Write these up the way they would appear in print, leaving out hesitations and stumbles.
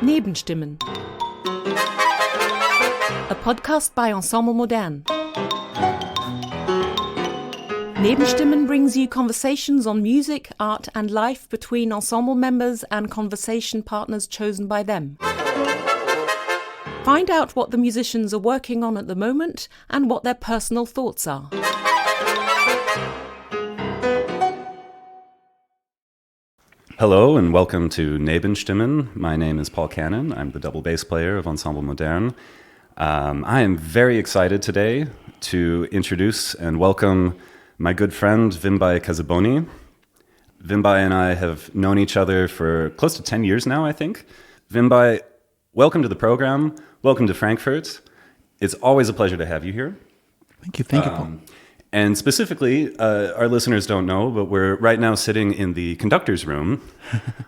Nebenstimmen. A podcast by Ensemble Modern. Nebenstimmen brings you conversations on music, art and life between ensemble members and conversation partners chosen by them. Find out what the musicians are working on at the moment and what their personal thoughts are. Hello and welcome to Nebenstimmen. My name is Paul Cannon. I'm the double bass player of Ensemble Modern. I am very excited today to introduce and welcome my good friend Vimbayi Kaziboni. Vimbayi and I have known each other for close to 10 years now, I think. Vimbayi, welcome to the program. Welcome to Frankfurt. It's always a pleasure to have you here. Thank you, Paul. And specifically, our listeners don't know, but we're right now sitting in the conductor's room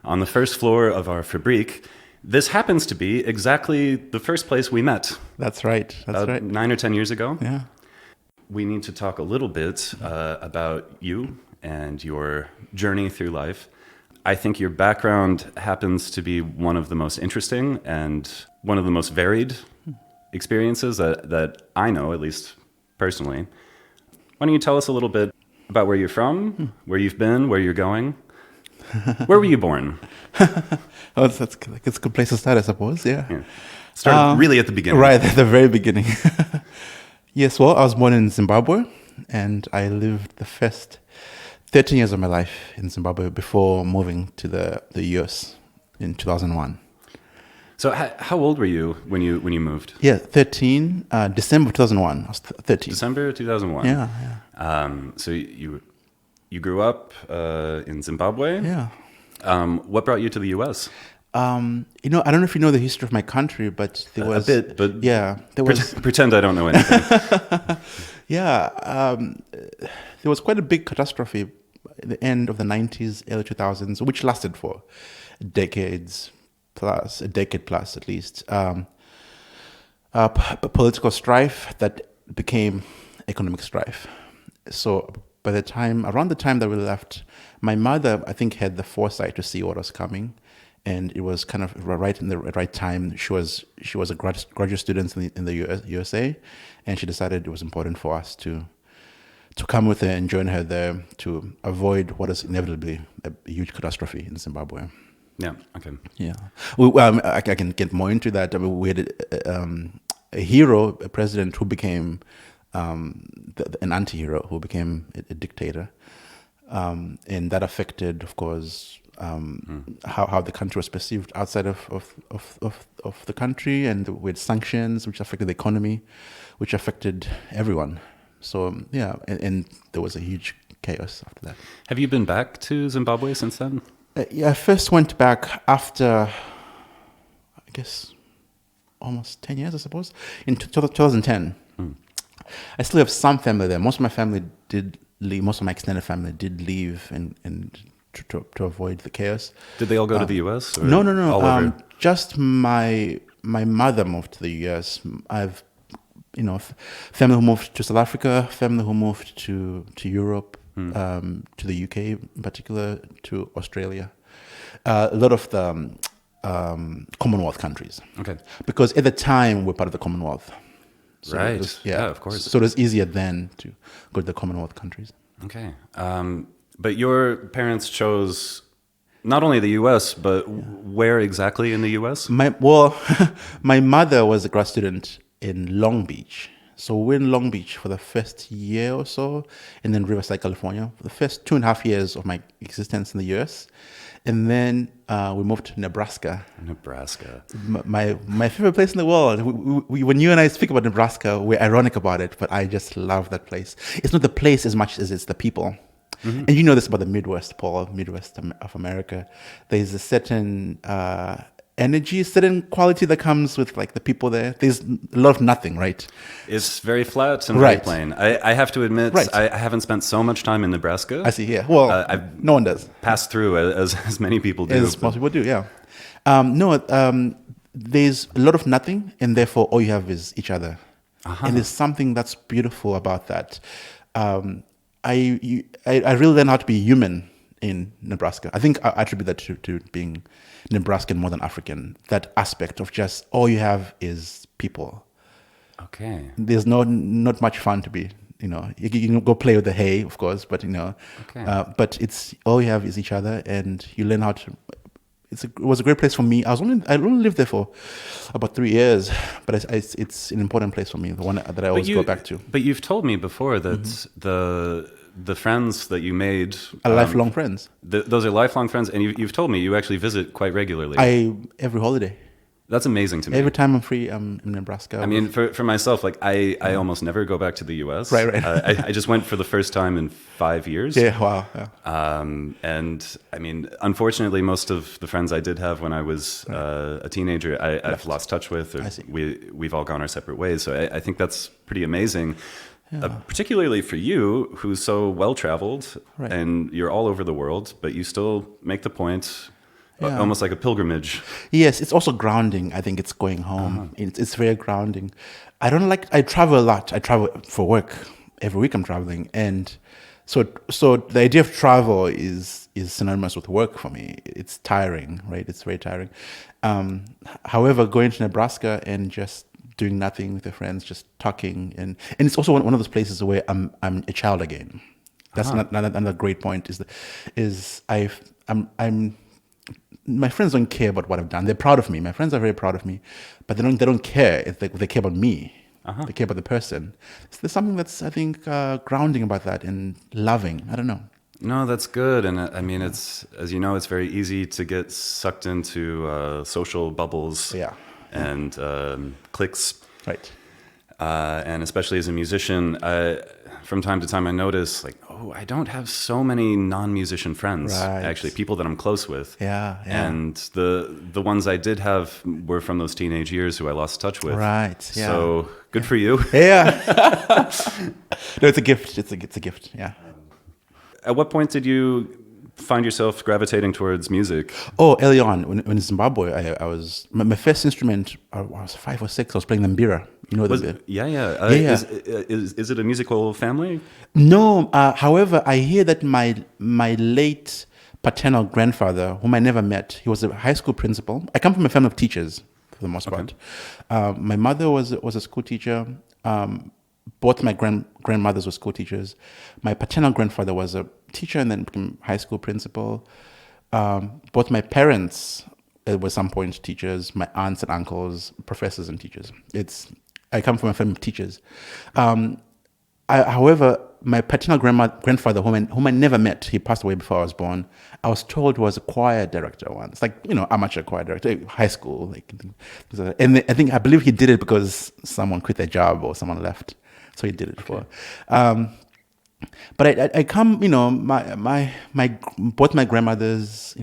on the first floor of our Fabrik. This happens to be exactly the first place we met. That's right. That's right. 9 or 10 years ago. Yeah. We need to talk a little bit about you and your journey through life. I think your background happens to be one of the most interesting and one of the most varied experiences that I know, at least personally. Why don't you tell us a little bit about where you're from, where you've been, where you're going? Where were you born? That's a good place to start, I suppose, yeah. Start really at the beginning. Right, at the very beginning. Yes, well, I was born in Zimbabwe, and I lived the first 13 years of my life in Zimbabwe before moving to the US in 2001. So how old were you when you moved? Yeah, 13, December 2001. I was 13. December 2001. Yeah. So you grew up in Zimbabwe. Yeah. What brought you to the U.S.? I don't know if you know the history of my country, but there was a bit. But yeah, there was pretend I don't know anything. Yeah, there was quite a big catastrophe at the end of the 90s, early 2000s, which lasted for a decade plus at least. Political strife that became economic strife. So around the time that we left, my mother, I think, had the foresight to see what was coming, and it was kind of right in the right time. She was a graduate student in the USA, and she decided it was important for us to come with her and join her there to avoid what is inevitably a huge catastrophe in Zimbabwe. Yeah. Okay. Yeah. I can get more into that. I mean, we had a hero, a president who became an anti-hero, who became a dictator, and that affected, of course, how the country was perceived outside of the country, and with sanctions, which affected the economy, which affected everyone. So yeah, and there was a huge chaos after that. Have you been back to Zimbabwe since then? I first went back after, I guess, almost 10 years, I suppose, in 2010. I still have some family there. Most of my family did leave. Most of my extended family did leave and to avoid the chaos. Did they all go to the U.S.? Or No. all over? Just my mother moved to the U.S. I've, family who moved to South Africa, family who moved to Europe, to the UK in particular, to Australia. A lot of the Commonwealth countries. Okay. Because at the time, we're part of the Commonwealth. So right. Yeah, of course. So it was easier then to go to the Commonwealth countries. Okay. But your parents chose not only the U.S., but where exactly in the U.S.? My mother was a grad student in Long Beach. So we're in Long Beach for the first year or so, and then Riverside, California, for the first 2.5 years of my existence in the U.S. And then we moved to Nebraska. My favorite place in the world. When you and I speak about Nebraska, we're ironic about it, but I just love that place. It's not the place as much as it's the people. Mm-hmm. And you know this about the Midwest, Paul, Midwest of America. There's a certain energy, certain quality that comes with like the people there. There's a lot of nothing, right? It's very flat and very plain. I have to admit, I haven't spent so much time in Nebraska. I see, yeah. Well, no one does. Passed through as many people do. As most people do, yeah. There's a lot of nothing, and therefore all you have is each other. Uh-huh. And there's something that's beautiful about that. I really learned how to be human in Nebraska. I think I attribute that to being Nebraskan more than African. That aspect of just all you have is people. Okay. There's not much fun to be. You can go play with the hay, of course, but Okay. but it's all you have is each other, and you learn how to. It was a great place for me. I only lived there for about 3 years, but it's an important place for me. The one that I always go back to. But you've told me before that the friends that you made Are lifelong friends. Those are lifelong friends, and you've told me you actually visit quite regularly. Every holiday. That's amazing to me. Every time I'm free, I'm in Nebraska. I mean, for myself, like I almost never go back to the U.S. Right. I just went for the first time in 5 years. Yeah, wow. Yeah. And I mean, unfortunately, most of the friends I did have when I was a teenager, I've lost touch with, or we've all gone our separate ways. So I think that's pretty amazing. Yeah. Particularly for you, who's so well-traveled, and you're all over the world, but you still make the point. Yeah. Almost like a pilgrimage. Yes, it's also grounding. I think it's going home. It's very grounding. I travel a lot. I travel for work. Every week I'm traveling. And so the idea of travel is synonymous with work for me. It's tiring, right? It's very tiring. However, going to Nebraska and just doing nothing with your friends, just talking. And it's also one of those places where I'm a child again. That's another great point my friends don't care about what I've done. They're proud of me. My friends are very proud of me, but they don't care if they care about me. They care about the person. So there's something that's, I think, grounding about that and loving. I don't know. No, that's good. And I mean, it's, as you know, it's very easy to get sucked into social bubbles and cliques. Right. And especially as a musician, from time to time I notice, like, I don't have so many non-musician friends, actually, people that I'm close with. Yeah. And the ones I did have were from those teenage years who I lost touch with. Right. Yeah. So good for you. Yeah. No, it's a gift. It's a gift. Yeah. At what point did you find yourself gravitating towards music? Early on, when in Zimbabwe, I was my first instrument. I was 5 or 6. I was playing the mbira. You know the yeah. Is it a musical family? No. However, I hear that my late paternal grandfather, whom I never met, he was a high school principal. I come from a family of teachers for the most part. My mother was a school teacher. Both my grandmothers were school teachers. My paternal grandfather was a teacher and then became high school principal. Both my parents were some point teachers. My aunts and uncles, professors and teachers. I come from a family of teachers. However, my paternal grandfather, whom I never met, he passed away before I was born. I was told was a choir director once, like amateur choir director, high school, and I believe he did it because someone quit their job or someone left, so he did it for. But I come, both my grandmothers,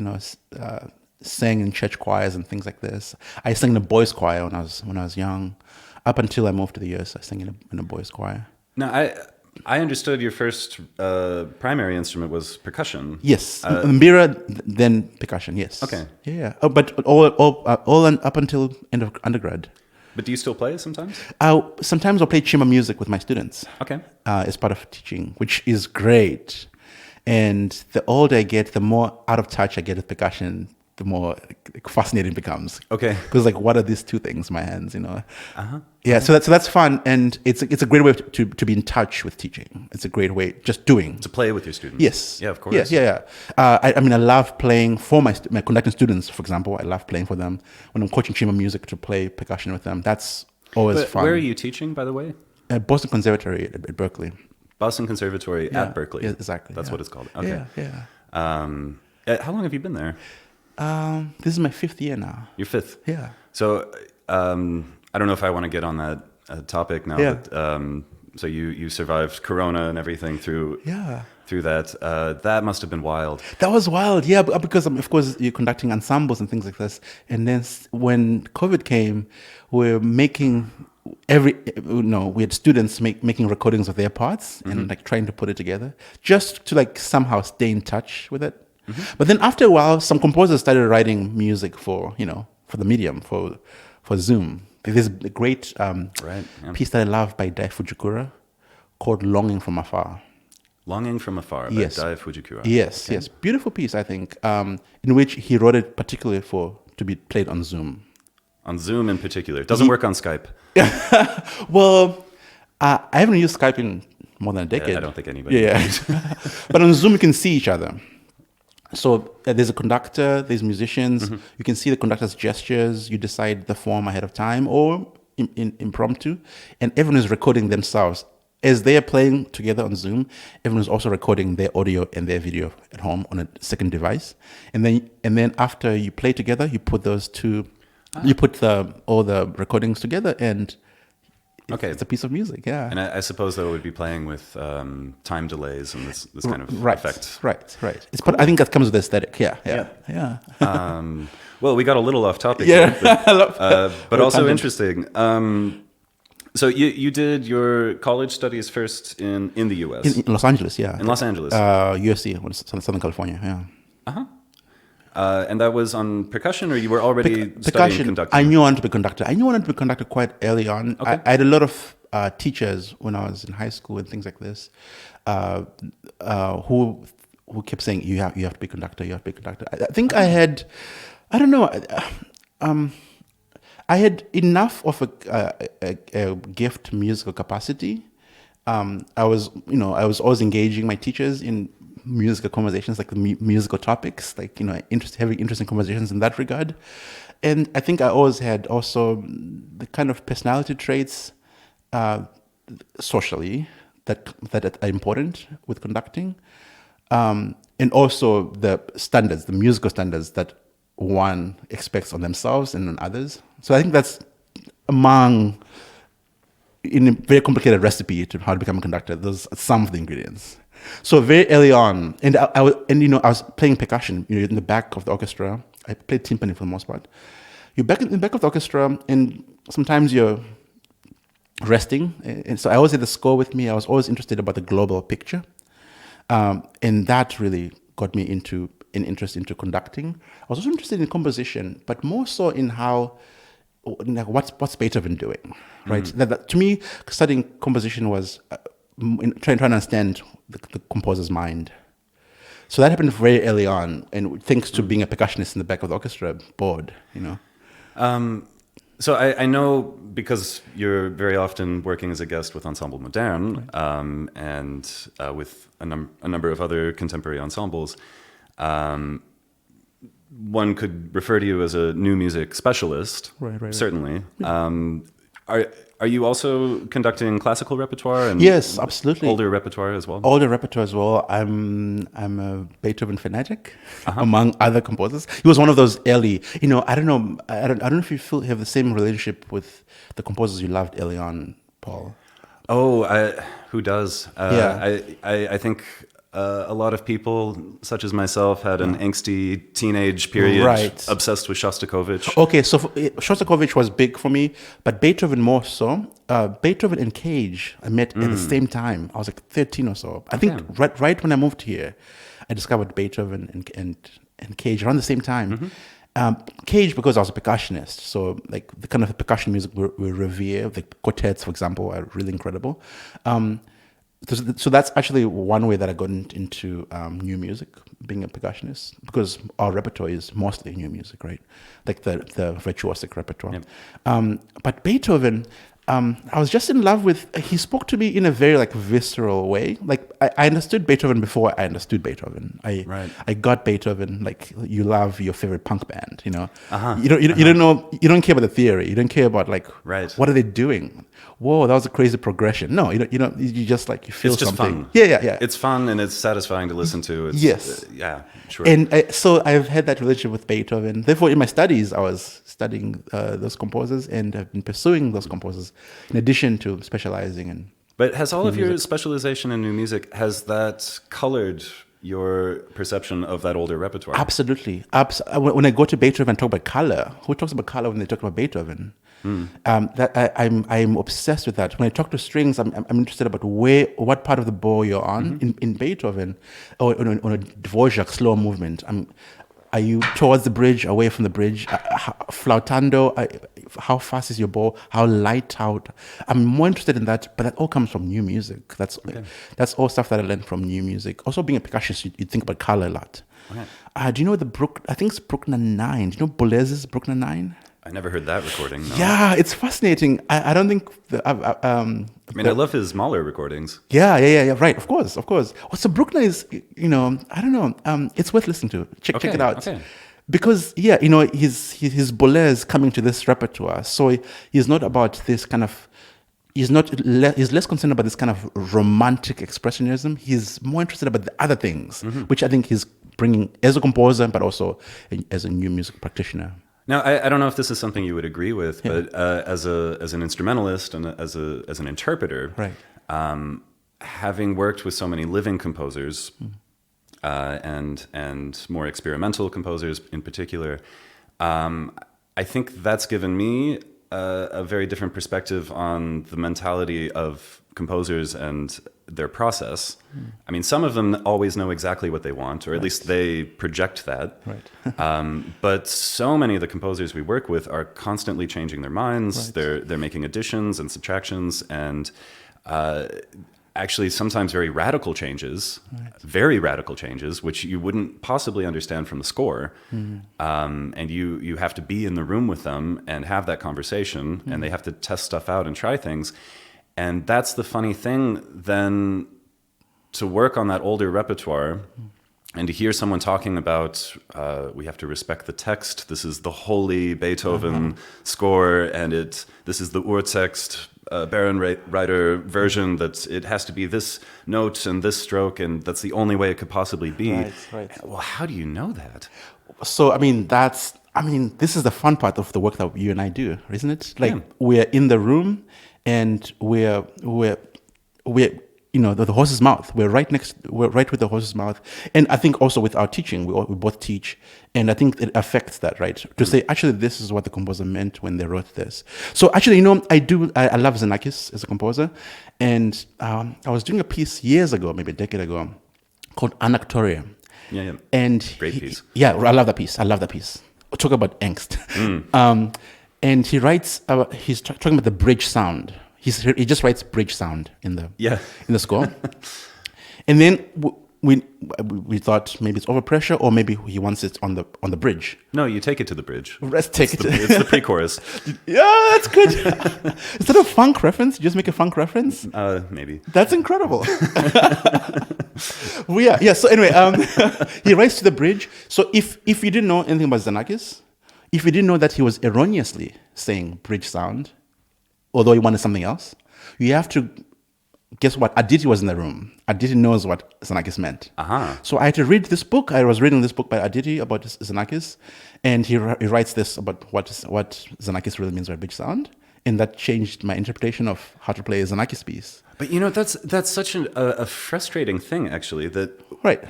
sang in church choirs and things like this. I sang in a boys' choir when I was young. Up until I moved to the US, I sang in a boys' choir. Now, I understood your first primary instrument was percussion. Yes, mbira, then percussion. Yes. Okay. Yeah. But all up until end of undergrad. But do you still play sometimes? Sometimes I'll play chamber music with my students. Okay. As part of teaching, which is great. And the older I get, the more out of touch I get with percussion, the more fascinating it becomes. Okay. Because what are these two things? My hands, Yeah. So that's fun, and it's a great way to be in touch with teaching. It's a great way just doing to play with your students. Yes. Yeah, of course. Yes. Yeah. I mean, I love playing for my conducting students. For example, I love playing for them when I'm coaching chamber music to play percussion with them. That's always fun. Where are you teaching, by the way? At Boston Conservatory at Berkeley. Boston Conservatory at Berkeley. Yeah, exactly. That's what it's called. Okay. Yeah. How long have you been there? This is my 5th year now. Your 5th? Yeah. So I don't know if I want to get on that topic now. Yeah. But, so you survived Corona and everything through that. That must have been wild. That was wild, yeah, because of course you're conducting ensembles and things like this. And then when COVID came, we're making we had students making recordings of their parts and trying to put it together just to somehow stay in touch with it. But then after a while, some composers started writing music for the medium, for Zoom. There's a great piece that I love by Dai Fujikura called "Longing from Afar." Longing from Afar by Yes. Dai Fujikura. Yes, yes. Beautiful piece, I think, in which he wrote it particularly to be played on Zoom. On Zoom in particular. It doesn't work on Skype. Well, I haven't used Skype in more than a decade. Yeah, I don't think anybody. Yeah. But on Zoom, you can see each other. So there's a conductor, there's musicians. You can see the conductor's gestures. You decide the form ahead of time or impromptu. And everyone is recording themselves. As they are playing together on Zoom, everyone is also recording their audio and their video at home on a second device. And then after you play together, you put those two, you put all the recordings together, and it's a piece of music. Yeah. And I suppose that it would be playing with time delays and this kind of effect. Right. I think that comes with the aesthetic. Yeah. Well, we got a little off topic. Yeah. Here, but also interesting. So you did your college studies first in the U.S. In Los Angeles, yeah. In Los Angeles. USC, Southern California, yeah. And that was on percussion, or you were already studying conducting? I knew I wanted to be a conductor. I knew I wanted to be a conductor quite early on. Okay. I had a lot of teachers when I was in high school and things like this, who kept saying, you have to be a conductor, you have to be a conductor. I think I had, I don't know, I had enough of a gift musical capacity. I was always engaging my teachers in musical conversations, like the musical topics, like, having interesting conversations in that regard. And I think I always had also the kind of personality traits socially that are important with conducting. And also the standards, the musical standards that one expects on themselves and on others. So I think that's in a very complicated recipe to how to become a conductor. Those are some of the ingredients. So very early on, and I was playing percussion, in the back of the orchestra. I played timpani for the most part. You're back in the back of the orchestra, and sometimes you're resting. And so I always had the score with me. I was always interested about the global picture. And that really got me into an interest into conducting. I was also interested in composition, but more so in how, what's Beethoven doing, right? That, to me, studying composition was trying to understand the composer's mind. So that happened very early on, and thanks to being a percussionist in the back of the orchestra board, So I know, because you're very often working as a guest with Ensemble Modern, and with a number of other contemporary ensembles, one could refer to you as a new music specialist, right. certainly. Are you also conducting classical repertoire? And yes, absolutely. Older repertoire as well? Older repertoire as well. I'm a Beethoven fanatic, among other composers. He was one of those early, I don't know if you have the same relationship with the composers you loved early on, Paul. Oh, who does? I think a lot of people, such as myself, had an angsty teenage period, obsessed with Shostakovich. Okay, so Shostakovich was big for me, but Beethoven more so. Beethoven and Cage, I met at the same time. I was like 13 or so. I think right when I moved here, I discovered Beethoven and Cage around the same time. Cage, because I was a percussionist, so like the kind of percussion music we revere, the quartets, for example, are really incredible. So that's actually one way that I got into new music, being a percussionist, because our repertoire is mostly new music, right? Like the virtuosic repertoire. Yep. But Beethoven, I was just in love with. He spoke to me in a very visceral way. Like I understood Beethoven before I understood Beethoven. I got Beethoven like you love your favorite punk band. You don't know. You don't care about the theory. You don't care about what are they doing. Whoa, that was a crazy progression. No, you don't. You just you feel it's just something. Fun. Yeah. It's fun and it's satisfying to listen to. Yes. Yeah, sure. And so I've had that relationship with Beethoven. Therefore, in my studies, I was studying those composers and have been pursuing those composers in addition to specializing in. But has all of your specialization in new music, has that colored your perception of that older repertoire? Absolutely. When I go to Beethoven and talk about color, who talks about color when they talk about Beethoven? I'm obsessed with that. When I talk to strings, I'm interested about what part of the bow you're on in Beethoven, or on a Dvorak slow movement. Are you towards the bridge, away from the bridge? Flautando, how fast is your bow? How light? I'm more interested in that, but that all comes from new music. That's all stuff that I learned from new music. Also, being a percussionist, you think about color a lot. Okay. Do you know I think it's Bruckner 9. Do you know Boulez's Bruckner 9? I never heard that recording. No. Yeah, it's fascinating. I don't think... I love his Mahler recordings. Yeah. Right, of course. Well, so Bruckner is, I don't know. It's worth listening to. Check it out. Okay. Because, his Boulez coming to this repertoire. So he's not about this kind of... He's less concerned about this kind of romantic expressionism. He's more interested about the other things, which I think he's bringing as a composer, but also as a new music practitioner. Now, I don't know if this is something you would agree with, but as an instrumentalist and as an interpreter, right. Having worked with so many living composers and more experimental composers in particular, I think that's given me a very different perspective on the mentality of composers and their process. I mean, some of them always know exactly what they want, or at least they project that. Right. But so many of the composers we work with are constantly changing their minds. Right. They're making additions and subtractions, and actually sometimes very radical changes, which you wouldn't possibly understand from the score. And you have to be in the room with them and have that conversation, and they have to test stuff out and try things. And that's the funny thing, then, to work on that older repertoire and to hear someone talking about, we have to respect the text. This is the holy Beethoven score, and this is the Urtext, Barenreiter version, that it has to be this note and this stroke, and that's the only way it could possibly be. Right. Well, how do you know that? So, this is the fun part of the work that you and I do, isn't it? Like, we're in the room, and we're the horse's mouth. We're right with the horse's mouth. And I think also with our teaching, we both teach, and I think it affects that, right? To say, actually, this is what the composer meant when they wrote this. So actually, I love Xenakis as a composer, and I was doing a piece years ago, maybe a decade ago, called Anactoria. Yeah. And great piece. I love that piece. Talk about angst. And he writes, he's talking about the bridge sound. He just writes bridge sound in the score. And then we thought maybe it's overpressure, or maybe he wants it on the bridge. No, you take it to the bridge. Let's take it. It's the pre-chorus. Yeah, that's good. Is that a funk reference? You just make a funk reference? Maybe. That's incredible. So anyway, he writes to the bridge. So if you didn't know anything about Xenakis, if you didn't know that he was erroneously saying bridge sound, although he wanted something else, you have to guess what? Aditi was in the room. Aditi knows what Xenakis meant. So I had to read this book. I was reading this book by Aditi about Xenakis, and he writes this about what Xenakis really means by bridge sound, and that changed my interpretation of how to play a Xenakis piece. But that's such a frustrating thing, actually. That right.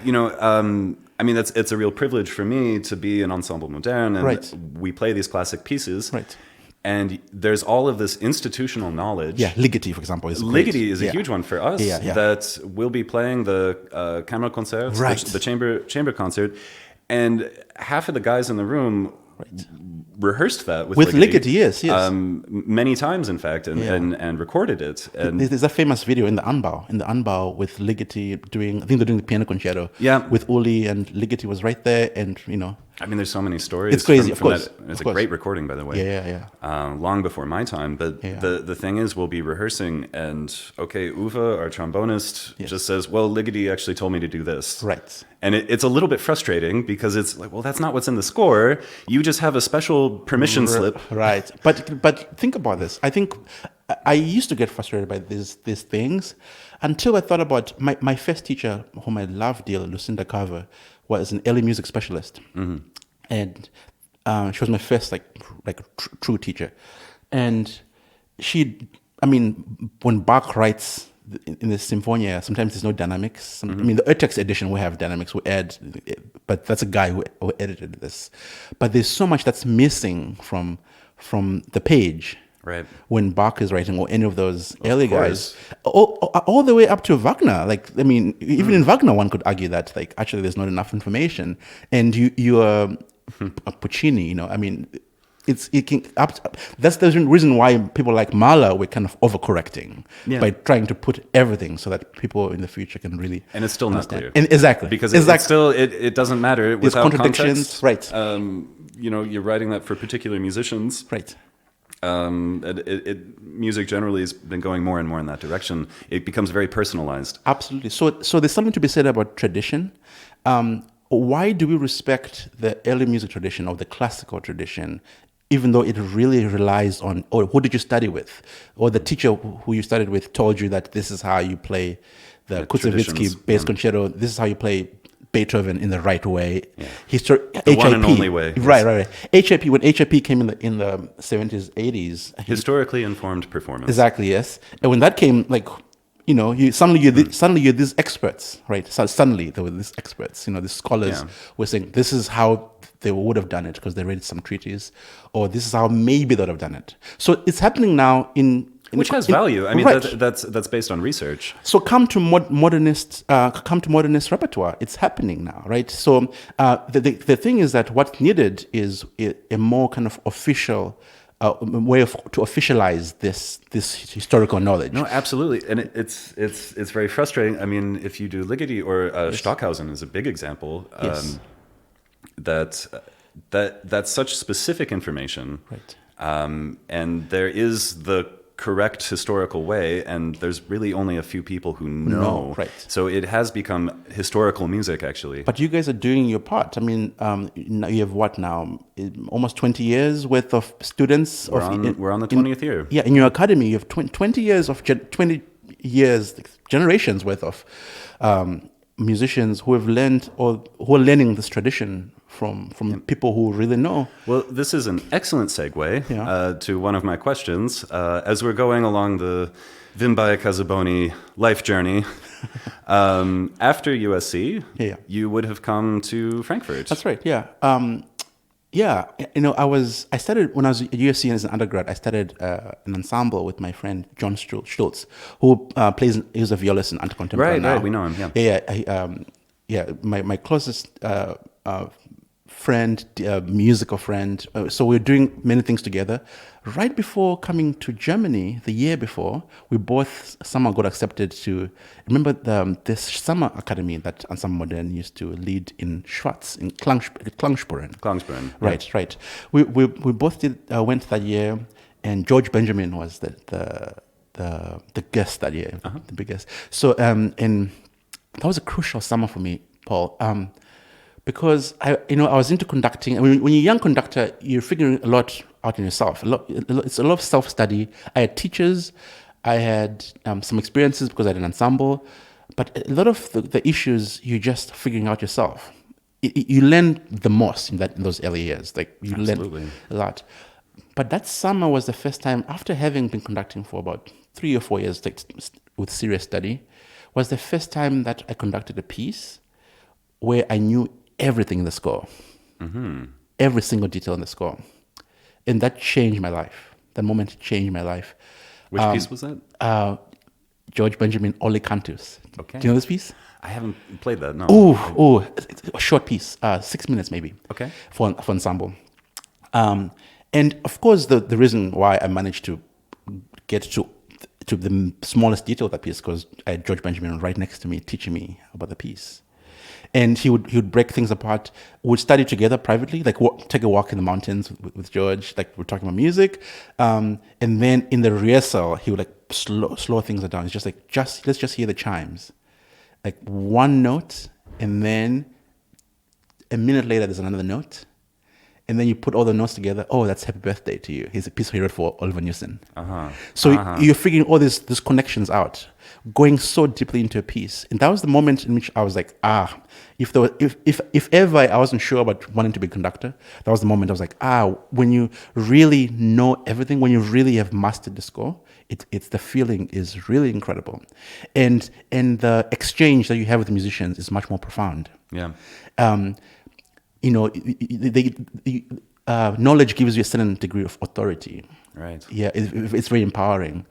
It's a real privilege for me to be an ensemble modern, and we play these classic pieces. Right. And there's all of this institutional knowledge. Yeah, Ligeti, for example, is great. Ligeti is a huge one for us. That we'll be playing the Kammerkonzert, the chamber concert, and half of the guys in the room rehearsed that with Ligeti. Yes. Many times, in fact, and recorded it. And there's a famous video in the Anbau with Ligeti doing. I think they're doing the piano concerto. Yeah. With Uli, and Ligeti was right there, and there's so many stories. It's crazy, from of course. That. It's a great recording, by the way. Yeah. Long before my time. But the thing is, we'll be rehearsing, and Uwe, our trombonist, just says, well, Ligeti actually told me to do this. Right. And it's a little bit frustrating, because it's like, well, that's not what's in the score. You just have a special permission slip. Right. But think about this. I think I used to get frustrated by these things until I thought about my first teacher, whom I loved dearly, Lucinda Carver, was an early music specialist, and she was my first true teacher. And when Bach writes in the Symphonia, sometimes there's no dynamics. The Urtext edition will have dynamics. We add, but that's a guy who edited this. But there's so much that's missing from the page. Right. when Bach is writing, or any of those early course. guys, all the way up to Wagner. Like, I mean, even in Wagner, one could argue that, like, actually there's not enough information. And you are a Puccini, I mean, it can that's the reason why people like Mahler were kind of overcorrecting by trying to put everything so that people in the future can really And it's still not understand. clear. And exactly. Because exactly. it's still, it doesn't matter There's without contradictions, context. right. You're writing that for particular musicians. Right. Music generally has been going more and more in that direction. It becomes very personalized. Absolutely. So there's something to be said about tradition. Why do we respect the early music tradition, or the classical tradition, even though it really relies on, or who did you study with? Or the teacher who you studied with told you that this is how you play the Kurzawitsky bass concerto, this is how you play Beethoven in the right way. Yeah. HIP, one and only way. Right. HIP, when HIP came in the 70s, 80s. Historically informed performance. Exactly, yes. And when that came, like, suddenly you're these experts, right? So suddenly there were these experts, these scholars were saying this is how they would have done it because they read some treatise, or this is how maybe they'd have done it. So it's happening now which has value. I mean, right. that's based on research. So come to modernist repertoire. It's happening now, right? So the thing is that what's needed is a more kind of official way to officialize this historical knowledge. No, absolutely, and it's very frustrating. I mean, if you do Ligeti or Stockhausen is a big example. Yes. That's such specific information, right? And there is the correct historical way, and there's really only a few people who know. Right. So it has become historical music, actually. But you guys are doing your part. I mean, you have what now? Almost 20 years worth of students. We're on the 20th year. Yeah, in your academy, you have 20 years of 20 years, generations worth of musicians who have learned, or who are learning this tradition from people who really know. Well, this is an excellent segue to one of my questions. As we're going along the Vimbayi Kaziboni life journey, after USC, you would have come to Frankfurt. That's right, yeah. I started, when I was at USC as an undergrad, I started an ensemble with my friend John Stultz, who is a violist in anti-contemporary now. Right, we know him, My closest friend, musical friend. So we're doing many things together. Right before coming to Germany, the year before, we both somehow got accepted to, remember this summer academy that Ensemble Modern used to lead in Schwarz, in Klangspuren. Right. We both went that year, and George Benjamin was the guest that year, the big guest. So, and that was a crucial summer for me, Paul. Because I was into conducting. I mean, when you're a young conductor, you're figuring a lot out in yourself. It's a lot of self-study. I had teachers. I had some experiences because I had an ensemble. But a lot of the issues, you're just figuring out yourself. You learn the most in those early years. Like, you learn a lot. But that summer was the first time, after having been conducting for about 3 or 4 years, like, with serious study, was the first time that I conducted a piece where I knew everything in the score, every single detail in the score. And that changed my life. That moment changed my life. Which piece was that? George Benjamin, Oli Cantus. Okay. Do you know this piece? I haven't played that, no. It's a short piece, 6 minutes maybe. Okay. For ensemble. And of course, the reason why I managed to get to the smallest detail of that piece, because I had George Benjamin right next to me teaching me about the piece. And he would break things apart. We'd study together privately, like take a walk in the mountains with George, like we're talking about music. And then in the rehearsal, he would like slow things down. It's just like, let's just hear the chimes. Like one note, and then a minute later, there's another note. And then you put all the notes together. Oh, that's Happy Birthday to You. He's a piece he wrote for Oliver Newson. So you're figuring all these connections out, going so deeply into a piece. And that was the moment in which I was like, if ever I wasn't sure about wanting to be a conductor, that was the moment I was like, when you really know everything, when you really have mastered the score, it's the feeling is really incredible. And the exchange that you have with the musicians is much more profound. Yeah. knowledge gives you a certain degree of authority. Right. Yeah, it's very empowering.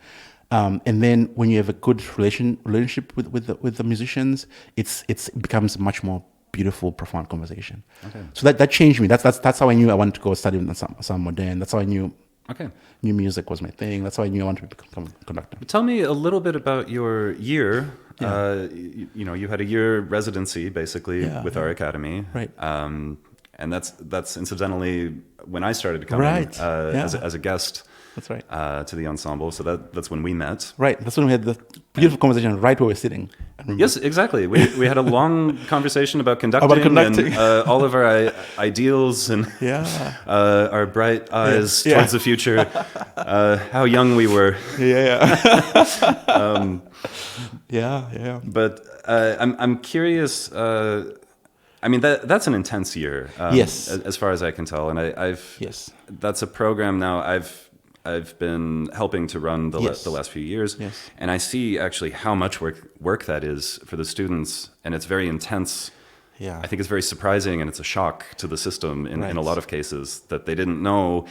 And then when you have a good relationship with the musicians, it becomes a much more beautiful, profound conversation. Okay. So that changed me. That's how I knew I wanted to go study ensemble modern. That's how I knew. Okay. New music was my thing. That's how I knew I wanted to become a conductor. Tell me a little bit about your year. Yeah. You had a year residency basically with our academy, Right. And that's incidentally when I started coming Right. as a guest. That's right. To the ensemble. So that's when we met. Right. That's when we had the beautiful conversation right where we're sitting. Yes, exactly. We had a long conversation about conducting. And all of our ideals and our bright eyes towards the future. How young we were. Yeah. But I'm curious. I mean that's an intense year. Yes. As far as I can tell, and that's a program now I've been helping to run the last few years, and I see actually how much work that is for the students, and it's very intense. Yeah, I think it's very surprising, and it's a shock to the system in a lot of cases that they didn't know.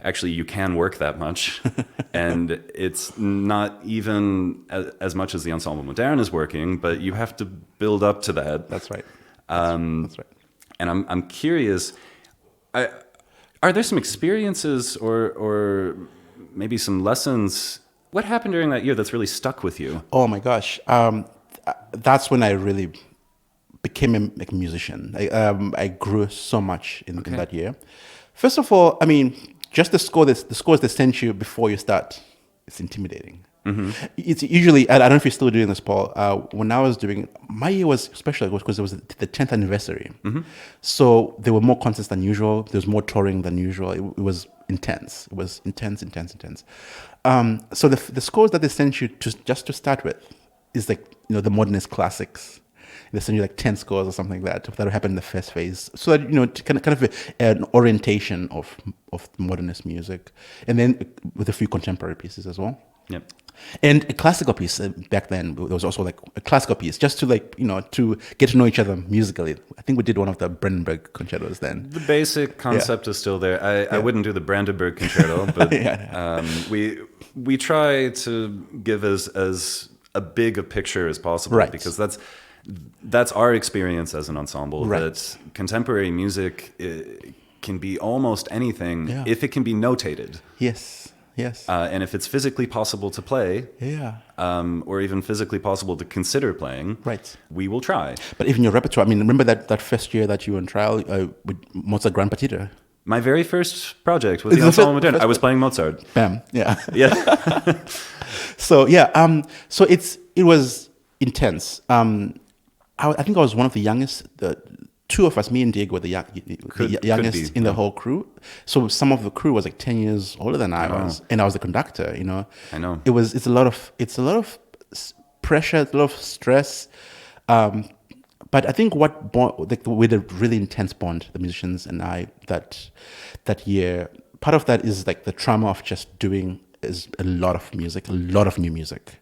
Actually, you can work that much, and it's not even as much as the Ensemble Modern is working, but you have to build up to that. That's right. That's right. And I'm curious. Are there some experiences or maybe some lessons? What happened during that year that's really stuck with you? Oh my gosh, that's when I really became a musician. I grew so much in that year. First of all, I mean, just the scores they sent you before you start, it's intimidating. Mm-hmm. It's usually, I don't know if you're still doing this, Paul. When I was doing, my year was special because it was the 10th anniversary. Mm-hmm. So there were more concerts than usual. There was more touring than usual. It was intense. It was intense. So the scores that they sent you just to start with is like, the modernist classics. They send you like 10 scores or something like that. That'll happen in the first phase. So that, kind of an orientation of modernist music. And then with a few contemporary pieces as well. Yep. And a classical piece back then, there was also like a classical piece just to to get to know each other musically. I think we did one of the Brandenburg concertos then. The basic concept is still there. I wouldn't do the Brandenburg concerto, but we try to give as a big a picture as possible, because that's our experience as an ensemble. Right. That contemporary music can be almost anything if it can be notated. Yes. And if it's physically possible to play, or even physically possible to consider playing, we will try. But even your repertoire, I mean, remember that first year that you were on trial with Mozart Grand Partita? My very first project with the Ensemble Modern, I was playing Mozart. Bam, yeah. So so it was intense. I think I was one of the youngest. Two of us, me and Diego, were the youngest in the whole crew. So some of the crew was like 10 years older than I was, and I was the conductor. I know. It's a lot of pressure, a lot of stress. But I think with a really intense bond, the musicians and I, that year, part of that is like the trauma of just doing is a lot of music, a lot of new music.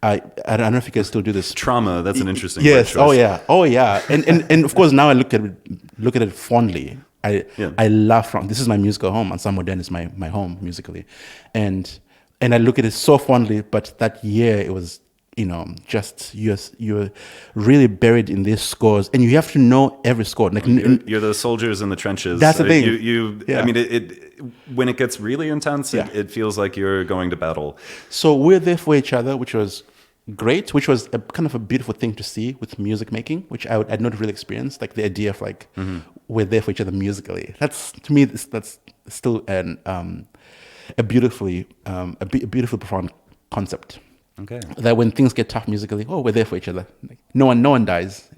I don't know if you can still do this. Trauma, that's an interesting word choice. Oh yeah. And of course now I look at it fondly. I love this is my musical home. Ensemble Modern is my home musically. And I look at it so fondly, but that year it was, just you're really buried in these scores, and you have to know every score. Like you're the soldiers in the trenches. That's the thing. I mean, it when it gets really intense, it feels like you're going to battle. So we're there for each other, which was great, which was a kind of a beautiful thing to see with music making, which I'd not really experienced. Like the idea of like we're there for each other musically. That's to me that's still a beautifully profound concept. Okay. That when things get tough musically, we're there for each other. Like, no one dies.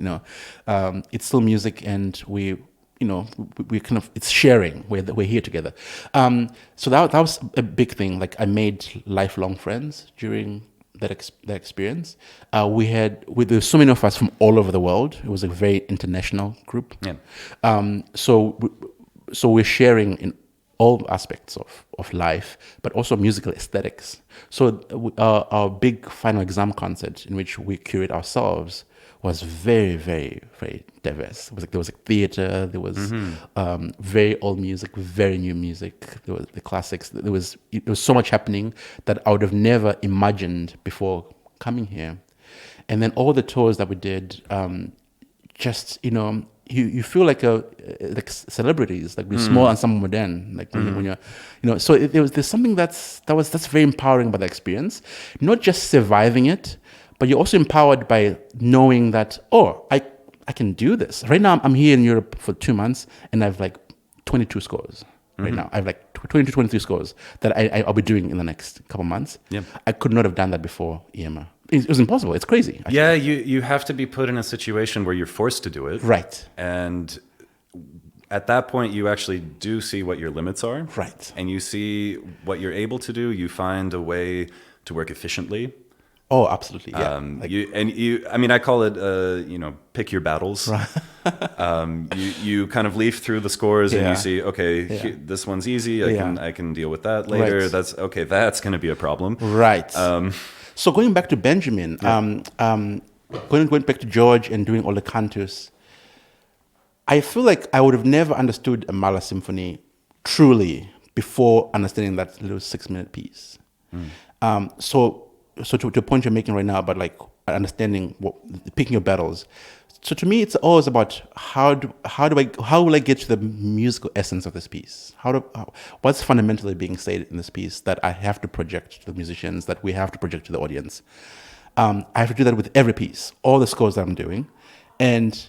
It's still music, and we kind of, it's sharing. We're here together. So that was a big thing. Like I made lifelong friends during that experience. There were so many of us from all over the world. It was a very international group. Yeah. So we're sharing in all aspects of life, but also musical aesthetics. So our big final exam concert, in which we curate ourselves, was very, very, very diverse. It was there was theater, there was very old music, very new music, there was the classics. There was so much happening that I would have never imagined before coming here. And then all the tours that we did, just you feel like celebrities, like the small ensemble modern, like when you're, so there's something that's very empowering about the experience, not just surviving it, but you're also empowered by knowing that, I can do this. Right now, I'm here in Europe for 2 months, and I have like 22 scores. Right now, I have like 23 scores that I'll be doing in the next couple months. Yeah. I could not have done that before EMA. It was impossible. It's crazy. Actually. Yeah, you have to be put in a situation where you're forced to do it. Right. And at that point, you actually do see what your limits are. Right. And you see what you're able to do. You find a way to work efficiently. Oh, absolutely. Yeah. I call it, pick your battles. Right. You kind of leaf through the scores and you see, okay, this one's easy. I can deal with that later. Right. That's going to be a problem. Right. So going back to Benjamin, going back to George and doing all the cantus, I feel like I would have never understood a Mahler symphony truly before understanding that little 6-minute piece. So to the point you're making right now about like understanding picking your battles. So to me, it's always about how will I get to the musical essence of this piece? What's fundamentally being said in this piece that I have to project to the musicians, that we have to project to the audience? I have to do that with every piece, all the scores that I'm doing, and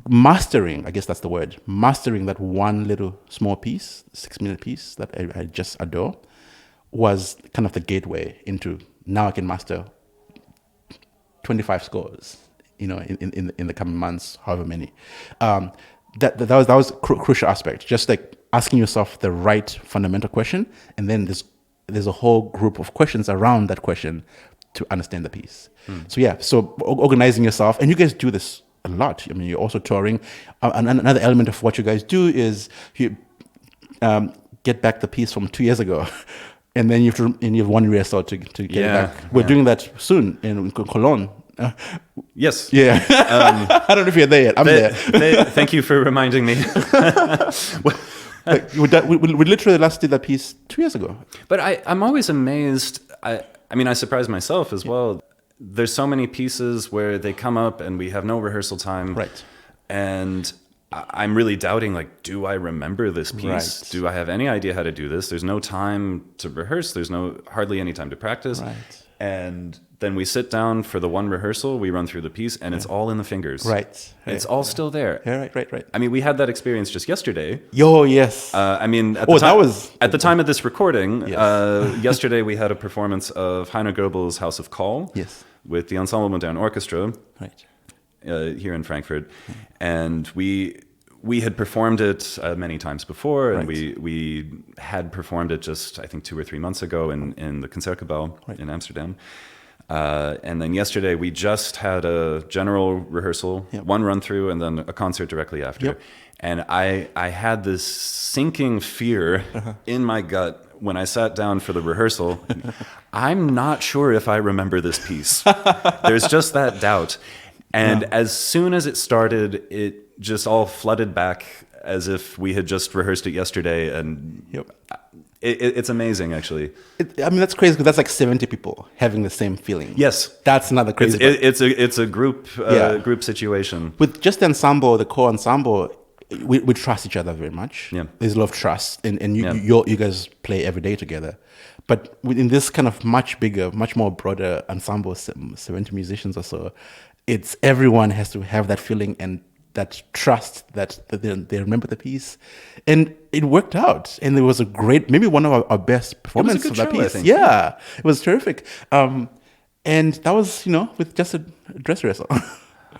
mastering. I guess that's the word. Mastering that one little small piece, 6-minute piece that I just adore, was kind of the gateway into now I can master 25 scores. In the coming months, however many, that was crucial aspect. Just like asking yourself the right fundamental question, and then there's a whole group of questions around that question to understand the piece. So organizing yourself, and you guys do this a lot. I mean, you're also touring. Another element of what you guys do is you get back the piece from 2 years ago. And then you have one rehearsal to get it back. We're doing that soon in Conlon. Yes. Yeah. I don't know if you're there yet. I'm there. Thank you for reminding me. We literally last did that piece 2 years ago. But I'm always amazed. I surprise myself as well. There's so many pieces where they come up and we have no rehearsal time. Right. And I'm really doubting, like, do I remember this piece? Right. Do I have any idea how to do this? There's no time to rehearse. There's hardly any time to practice. Right. And then we sit down for the one rehearsal, we run through the piece, and it's all in the fingers. Right. It's all still there. Yeah, right. I mean, we had that experience just yesterday. Yo, yes. At the time of this recording, Yes. yesterday we had a performance of Heiner Goebbels' House of Call with the Ensemble Modern Orchestra here in Frankfurt. And we had performed it many times before, and we had performed it just, I think, 2 or 3 months ago in the Concertgebouw in Amsterdam. And then yesterday we just had a general rehearsal, one run through, and then a concert directly after. And I had this sinking fear in my gut when I sat down for the rehearsal. I'm not sure if I remember this piece. There's just that doubt. And as soon as it started, it just all flooded back as if we had just rehearsed it yesterday. And it's amazing, actually. That's crazy because that's like 70 people having the same feeling. Yes. That's another crazy It's a group group situation. With just the ensemble, the core ensemble, we trust each other very much. Yeah. There's a lot of trust. And you guys play every day together. But in this kind of much bigger, much more broader ensemble, 70 musicians or so, it's everyone has to have that feeling and that trust that they remember the piece, and it worked out. And it was a great, maybe one of our best performances of that piece. I think. Yeah, it was terrific. And that was, with just a dress rehearsal.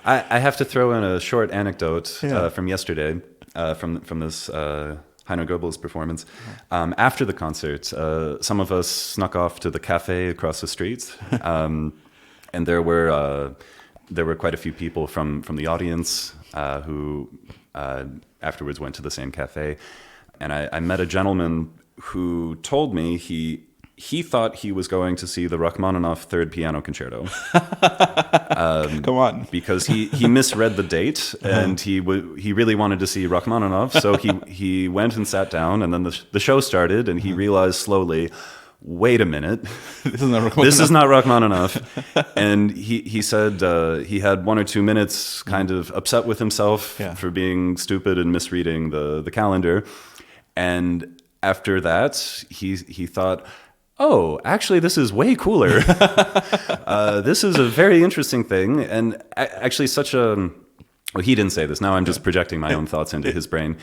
I have to throw in a short anecdote from yesterday, from this Heiner Goebbels performance. After the concert, some of us snuck off to the cafe across the street, and there were quite a few people from the audience who afterwards went to the same cafe. And I met a gentleman who told me he thought he was going to see the Rachmaninoff Third Piano Concerto. Come on. Because he misread the date, and he really wanted to see Rachmaninoff, so he went and sat down, and then the show started, and he realized slowly, wait a minute, this is not Rachmaninoff. And he said he had 1 or 2 minutes kind of upset with himself for being stupid and misreading the calendar. And after that, he thought, oh, actually, this is way cooler. This is a very interesting thing. And actually well, he didn't say this. Now I'm just projecting my own thoughts into his brain.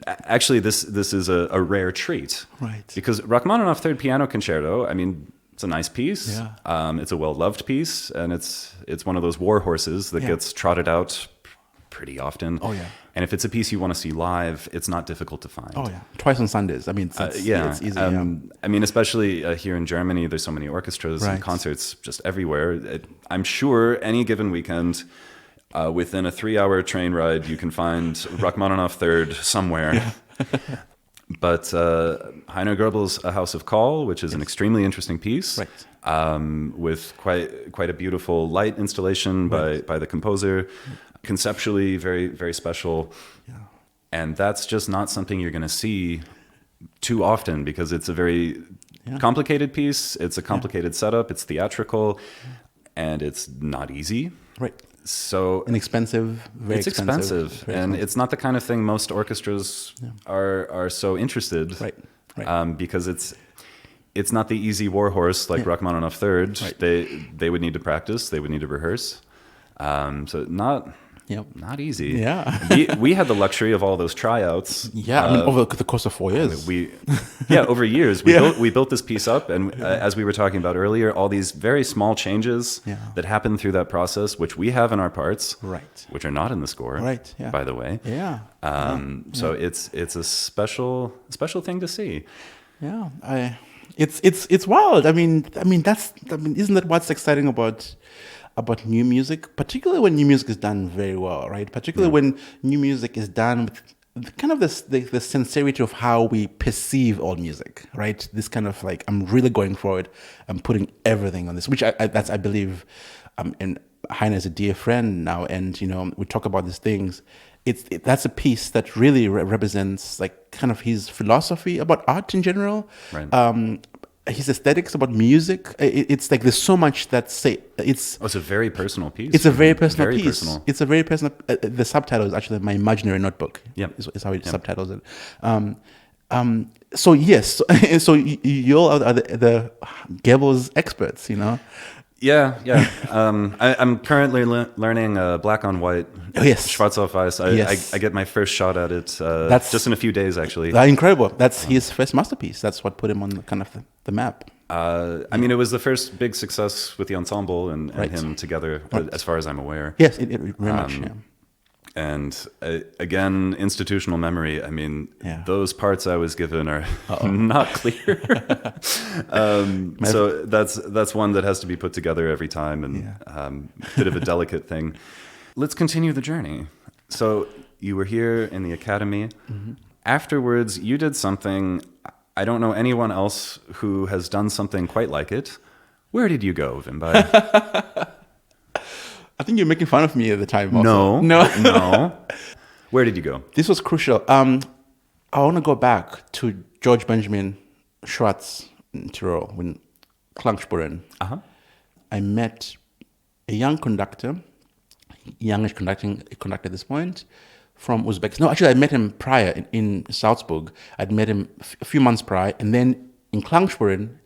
Actually, this is a rare treat. Right. Because Rachmaninoff Third Piano Concerto, I mean, it's a nice piece. Yeah. It's a well-loved piece. And it's one of those war horses that gets trotted out pretty often. Oh, yeah. And if it's a piece you want to see live, it's not difficult to find. Oh, yeah. Twice on Sundays. I mean, it's easy. I mean, especially here in Germany, there's so many orchestras and concerts just everywhere. I'm sure any given weekend, within a 3-hour train ride, you can find Rachmaninoff Third somewhere. Yeah. But Heiner Goebbels' A House of Call, which is an extremely interesting piece, with quite a beautiful light installation by the composer, conceptually very, very special. Yeah. And that's just not something you're going to see too often, because it's a very complicated piece. It's a complicated setup. It's theatrical, and it's not easy. Right. So inexpensive, very expensive. Very expensive. It's not the kind of thing most orchestras are so interested. Right. Because it's not the easy war horse like Rachmaninoff Third. Right. They would need to practice. They would need to rehearse. So not easy. Yeah. we had the luxury of all those tryouts. Yeah, I mean, over the course of 4 years. Over years. We built this piece up, and as we were talking about earlier, all these very small changes that happen through that process, which we have in our parts, which are not in the score, by the way. Yeah. So it's a special thing to see. Yeah. It's wild. I mean, isn't that what's exciting about new music, particularly when new music is done very well, right? Particularly when new music is done with kind of the sincerity of how we perceive all music, right? This kind of like, I'm really going for it. I'm putting everything on this, which I believe, and Heiner is a dear friend now, and we talk about these things. That's a piece that really represents like kind of his philosophy about art in general. Right. His aesthetics about music. It's like there's so much that it's a very personal piece. It's a very personal piece. Personal. It's a very personal. The subtitle is actually my imaginary notebook. Yeah, is how it subtitles it. So yes, so you all are the Goebbels experts, Yeah. I'm currently learning black on white. Oh, yes. Schwarz auf Weiß. I get my first shot at it that's just in a few days, actually. Incredible. That's his first masterpiece. That's what put him on kind of the map. I mean, it was the first big success with the ensemble and him together, as far as I'm aware. Yes, it very much, And again, institutional memory. I mean, those parts I was given are not clear. So that's one that has to be put together every time, and a bit of a delicate thing. Let's continue the journey. So you were here in the academy. Mm-hmm. Afterwards, you did something. I don't know anyone else who has done something quite like it. Where did you go, Vimbayi? I think you're making fun of me at the time also. No. Where did you go? This was crucial. I want to go back to George Benjamin Schwartz in Tyrol, in Klangspuren. Uh-huh. I met a young conductor, youngish conductor at this point, from Uzbekistan. No, actually, I met him prior in Salzburg. I'd met him a few months prior. And then in Klangspuren,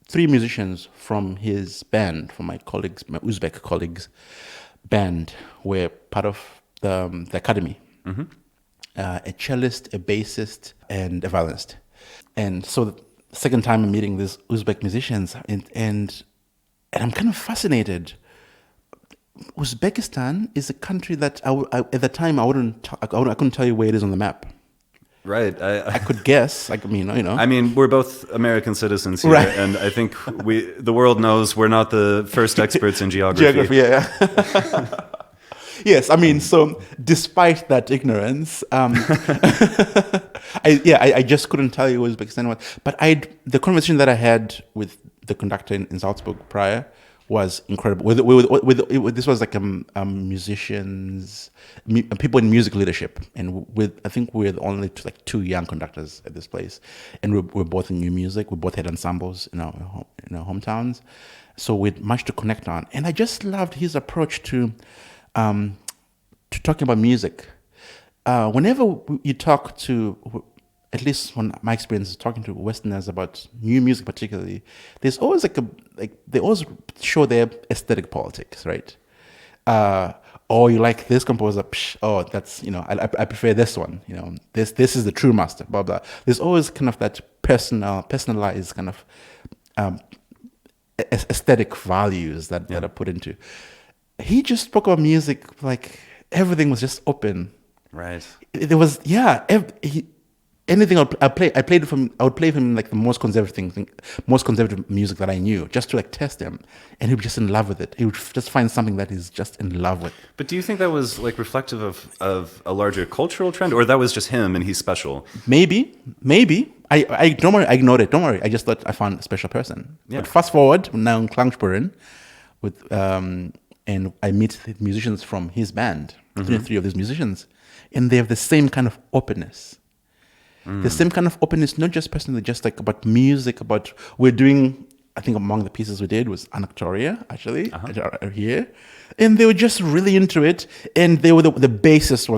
3 musicians from his band, from my Uzbek colleagues' band, were part of the academy. Mm-hmm. A cellist, a bassist, and a violinist. And so the second time I'm meeting these Uzbek musicians, and I'm kind of fascinated. Uzbekistan is a country that at the time I couldn't tell you where it is on the map. Right. I could guess. I mean, we're both American citizens here, right. And I think the world knows we're not the first experts in geography. Yeah. Yes, I mean, so despite that ignorance, I just couldn't tell you what Uzbekistan was. But the conversation that I had with the conductor in Salzburg prior was incredible. This was like musicians, people in music leadership, and I think we're the only two young conductors at this place, and we're both in new music. We both had ensembles in our hometowns, so we had much to connect on. And I just loved his approach to talking about music. Whenever you talk to, at least when my experience is talking to Westerners about new music, particularly, there's always they always show their aesthetic politics, right? Oh, you like this composer? Psh, oh, that's I prefer this one. This is the true master. Blah blah. There's always kind of that personalized kind of aesthetic values that are put into. He just spoke about music like everything was just open. Right. There was anything I would play him like the most conservative music that I knew, just to test him, and he would be just in love with it. He would just find something that he's just in love with. But do you think that was reflective of a larger cultural trend, or that was just him and he's special? Maybe. I don't worry. I ignored it. Don't worry. I just thought I found a special person. Yeah. But fast forward now in Klangspuren, and I meet the musicians from his band, 23 of these musicians, and they have the same kind of openness. The same kind of openness, not just personally, just about music, we're doing, I think among the pieces we did was Anactoria, actually, here. And they were just really into it. And they were the bassist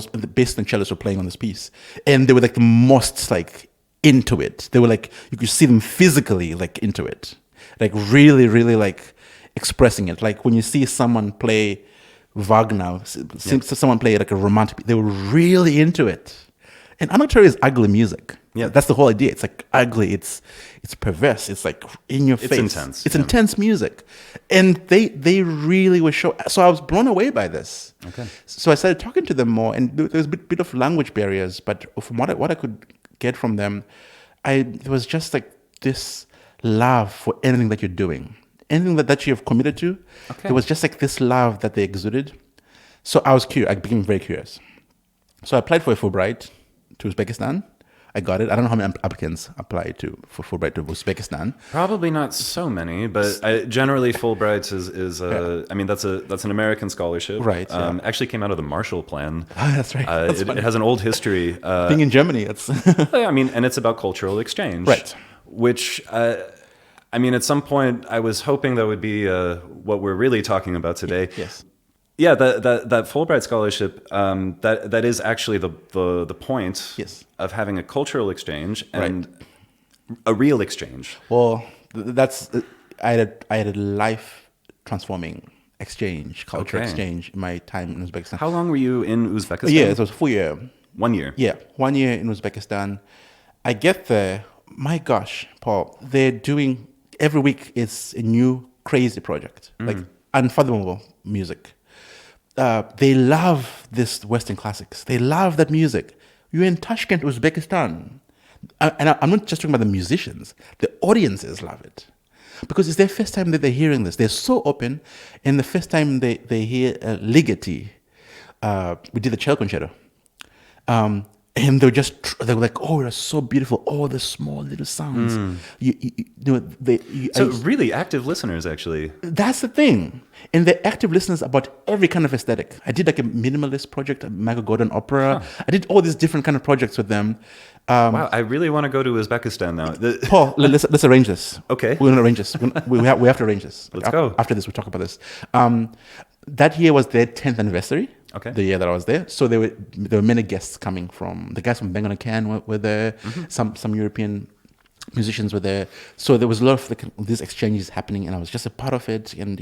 and cellist were playing on this piece. And they were the most into it. They were you could see them physically into it. Really, really expressing it. When you see someone play Wagner, someone play a romantic, they were really into it. And Anactoria is ugly music. Yeah, that's the whole idea. It's ugly. It's perverse. It's in your face. It's intense. It's intense music, and they really were show. So I was blown away by this. Okay. So I started talking to them more, and there was a bit of language barriers, but from what I could get from them, there was just this love for anything that you're doing, anything that you have committed to. Okay. There was just this love that they exuded. So I was curious. I became very curious. So I applied for a Fulbright to Uzbekistan. I got it. I don't know how many applicants applied for Fulbright to Uzbekistan. Probably not so many, but generally Fulbright is I mean that's an American scholarship. Right. Actually came out of the Marshall Plan. Oh, that's right. It has an old history. Being in Germany, it's I mean, and it's about cultural exchange. Right. Which I mean, at some point I was hoping that would be what we're really talking about today. Yes. Yeah, that Fulbright scholarship, that is actually the point of having a cultural exchange and a real exchange. Well, I had a life transforming exchange, cultural exchange in my time in Uzbekistan. How long were you in Uzbekistan? Yeah, it was a full year. 1 year? Yeah, 1 year in Uzbekistan. I get there, my gosh, Paul, they're doing, every week it's a new crazy project, unfathomable music. They love this Western classics. They love that music. You're in Tashkent, Uzbekistan. And I'm not just talking about the musicians. The audiences love it. Because it's their first time that they're hearing this. They're so open. And the first time they hear Ligeti, we did the cello concerto. And they were like, oh, it's so beautiful. Oh, the small little sounds. So really active listeners, actually. That's the thing. And they're active listeners about every kind of aesthetic. I did a minimalist project, a Michael Gordon opera. I did all these different kind of projects with them. Wow, I really want to go to Uzbekistan now. Paul, let's arrange this. Okay. We're going to arrange this. We have to arrange this. Let's go. After this, we'll talk about this. That year was their 10th anniversary. Okay. The year that I was there. So there were many guests coming from, the guys from Bang on a Can were there. Some European musicians were there. So there was a lot of these exchanges happening, and I was just a part of it, and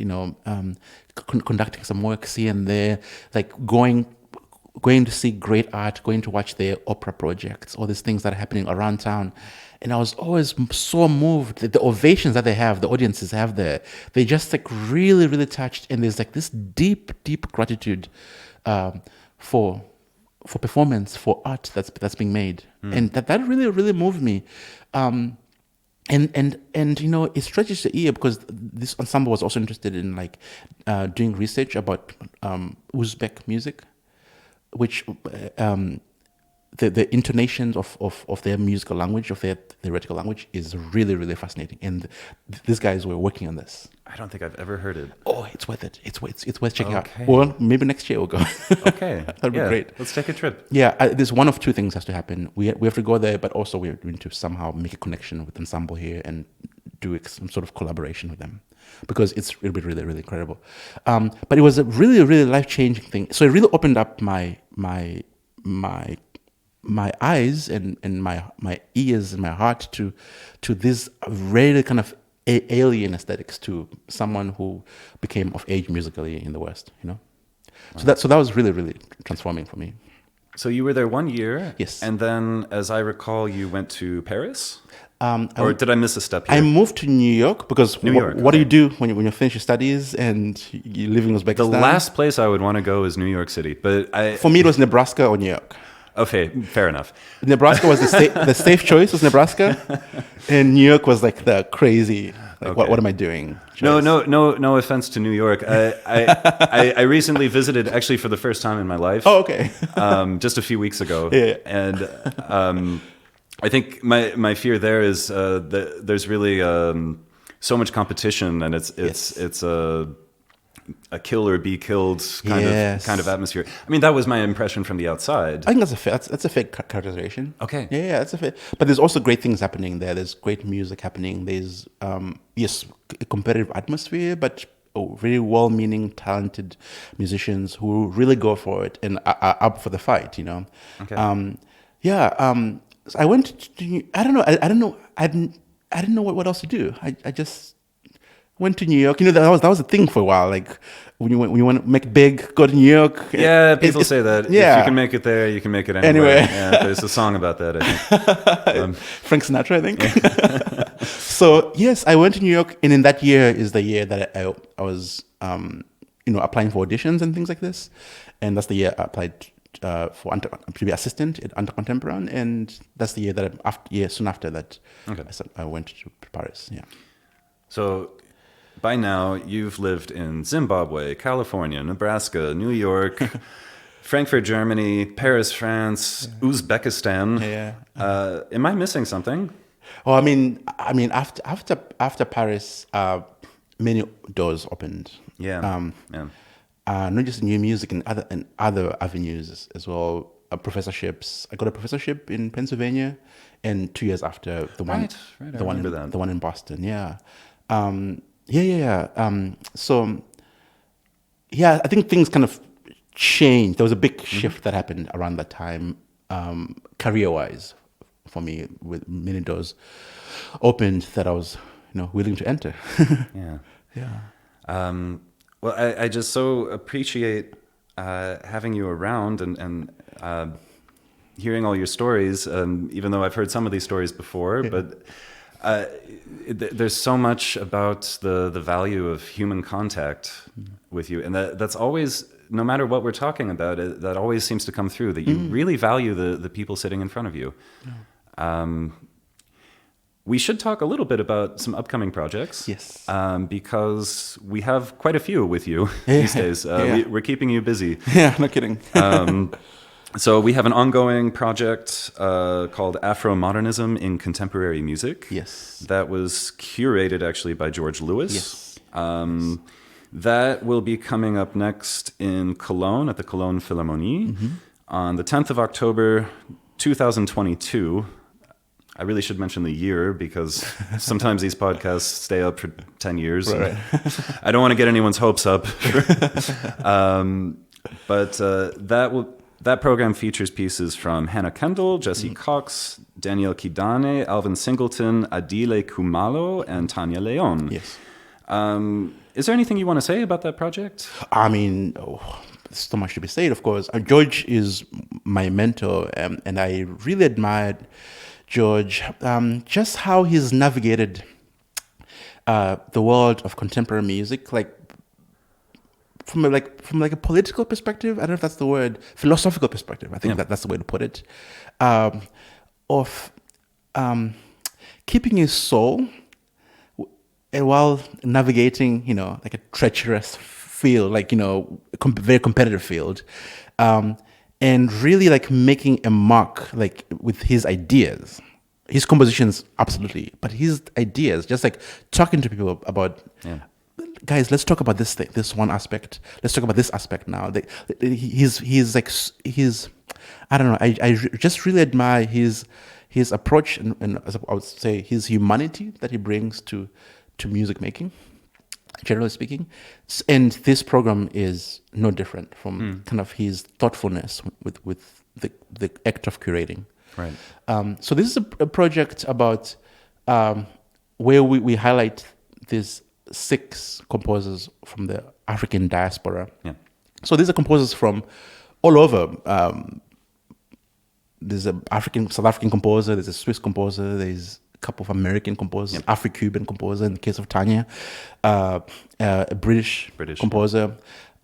conducting some works here and there, going to see great art, going to watch their opera projects, all these things that are happening around town. And I was always so moved. The ovations that they have, the audiences have there, they just really, really touched. And there's this deep, deep gratitude for performance, for art that's being made. And that really, really moved me. And you know, it stretches the ear because this ensemble was also interested in like doing research about Uzbek music, which the intonations of their musical language, of their theoretical language, is really, really fascinating. And these guys were working on this. I don't think I've ever heard it. Oh, it's worth it. It's worth checking out. Okay. Well, maybe next year we'll go. Okay. That'd be great. Let's take a trip. Yeah, there's one of two things has to happen. We have to go there, but also we're going to somehow make a connection with ensemble here and do some sort of collaboration with them, because it's really, really, really incredible. But it was a really, really life-changing thing. So it really opened up my eyes and my ears and my heart to this really kind of alien aesthetics to someone who became of age musically in the West, you know. Wow. So that was really, really transforming for me. So you were there 1 year. Yes. And then, as I recall, you went to Paris? Or did I miss a step here? I moved to New York because New York, what do you do when you finish your studies and you live in Uzbekistan? The last place I would want to go is New York City. But for me, it was Nebraska or New York. Okay, fair enough. Nebraska was the safe choice, was Nebraska, and New York was like the crazy. Like, okay. What am I doing? Choice. No offense to New York. I recently visited, actually for the first time in my life. Oh, okay. Just a few weeks ago. Yeah. And I think my fear there is that there's really so much competition, and it's a kill or be killed kind of atmosphere. I mean, that was my impression from the outside. I think that's a fair characterization. Okay. Yeah, that's a fair. But there's also great things happening there. There's great music happening. There's yes, a competitive atmosphere, but very well-meaning, talented musicians who really go for it and are up for the fight. You know. Okay. So I went to. I don't know. I didn't know what else to do. I just went to New York. You know, that was a thing for a while. Like when you want to make it big, go to New York. Yeah, people say that. Yeah. If you can make it there, you can make it anywhere. Yeah, there's a song about that, I think. Frank Sinatra, I think. So yes, I went to New York, and in that year is the year that I was applying for auditions and things like this, and that's the year I applied to be assistant at Anta Contemporain, and that's the year that soon after that, okay. I went to Paris. Yeah. So by now you've lived in Zimbabwe, California, Nebraska, New York, Frankfurt, Germany, Paris, France, Uzbekistan. Yeah. Am I missing something? Oh, I mean, after Paris, many doors opened. Yeah. Not just new music and other avenues as well. Professorships. I got a professorship in Pennsylvania, and 2 years after the one in Boston. Yeah. So yeah, I think things kind of changed. There was a big shift that happened around that time, career-wise, for me, with many doors opened that I was, willing to enter. Yeah. Well, I just so appreciate having you around and hearing all your stories, even though I've heard some of these stories before, but there's so much about the value of human contact with you, and that's always, no matter what we're talking about, that always seems to come through, that you really value the people sitting in front of you. We should talk a little bit about some upcoming projects. Yes. Because we have quite a few with you these days. We're keeping you busy. Yeah, no kidding. So we have an ongoing project called Afro-Modernism in Contemporary Music. Yes. That was curated actually by George Lewis. Yes. That will be coming up next in Cologne at the Cologne Philharmonie on the 10th of October, 2022. I really should mention the year because sometimes these podcasts stay up for 10 years. Right. I don't want to get anyone's hopes up. But that program features pieces from Hannah Kendall, Jesse Cox, Daniel Kidane, Alvin Singleton, Adile Kumalo, and Tanya Leon. Yes. Is there anything you want to say about that project? I mean, there's so much to be said, of course. George is my mentor, and I really admired George, just how he's navigated the world of contemporary music, from a political perspective. I don't know if that's the word, philosophical perspective. I think that's the way to put it. Of keeping his soul and while navigating, like a treacherous field, like, very competitive field, and really like making a mark, like with his ideas, his compositions, absolutely, but his ideas, just like talking to people about, guys, let's talk about this thing, this one aspect. Let's talk about this aspect now. He's I don't know. I just really admire his approach and I would say his humanity that he brings to music making, generally speaking. And this program is no different from kind of his thoughtfulness with the act of curating. Right. So this is a project about where we highlight these 6 composers from the African diaspora. Yeah. So these are composers from all over. There's a South African composer, there's a Swiss composer, there's a couple of American composers, Afro-Cuban composer in the case of Tanya, a British composer,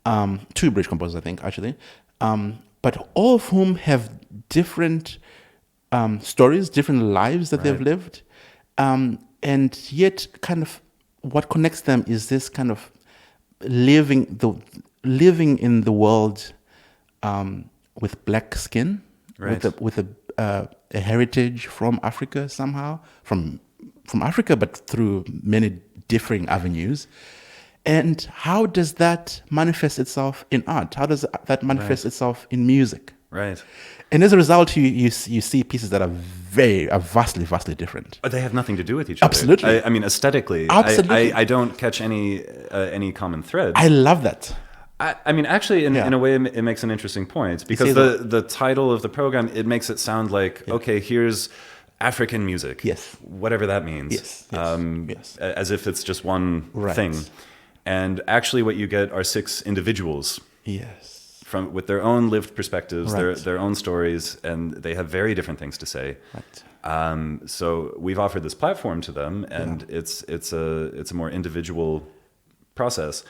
2 British composers, I think, actually. But all of whom have different stories, different lives that they've lived. And yet kind of what connects them is this kind of living in the world with black skin, with a heritage from Africa somehow, from Africa, but through many differing avenues. And how does that manifest itself in art? How does that manifest itself in music? Right. And as a result, you see pieces that are vastly different. But they have nothing to do with each other. Absolutely. I mean, aesthetically, Absolutely. I don't catch any common thread. I love that. I mean, actually, in a way, it makes an interesting point because the title of the program, it makes it sound like, okay, here's African music. Yes. Whatever that means. Yes. As if it's just one thing. And actually what you get are 6 individuals. Yes. With their own lived perspectives, Right. their own stories, and they have very different things to say. Right. So we've offered this platform to them, and it's a more individual process.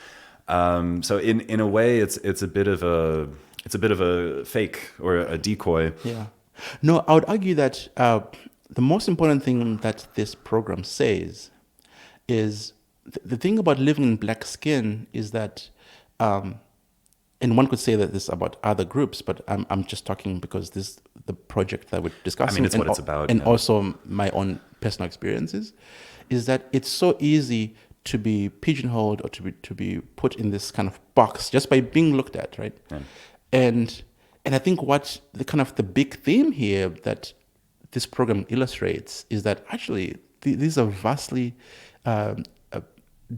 So in a way, it's a bit of a fake or a decoy. Yeah. No, I would argue that the most important thing that this program says is the thing about living in black skin is that, and one could say that this is about other groups, but I'm just talking because this is the project that we're discussing. I mean, it's what it's about. And also my own personal experiences, is that it's so easy to be pigeonholed or to be put in this kind of box just by being looked at, right? Yeah. And I think what the big theme here that this program illustrates is that actually these are vastly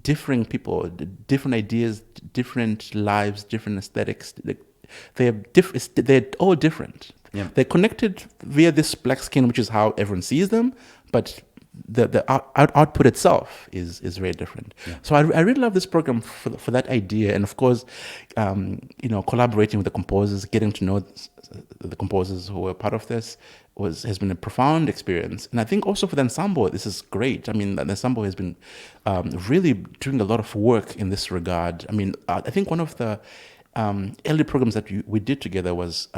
differing people, different ideas, different lives, different aesthetics. They're all different. Yeah. They're connected via this black skin, which is how everyone sees them, but the output itself is very different. Yeah. So I really love this program for that idea, and of course, collaborating with the composers, getting to know the composers who were part of this has been a profound experience. And I think also for the ensemble, this is great. I mean, the ensemble has been really doing a lot of work in this regard. I mean, I think one of the early programs that we did together was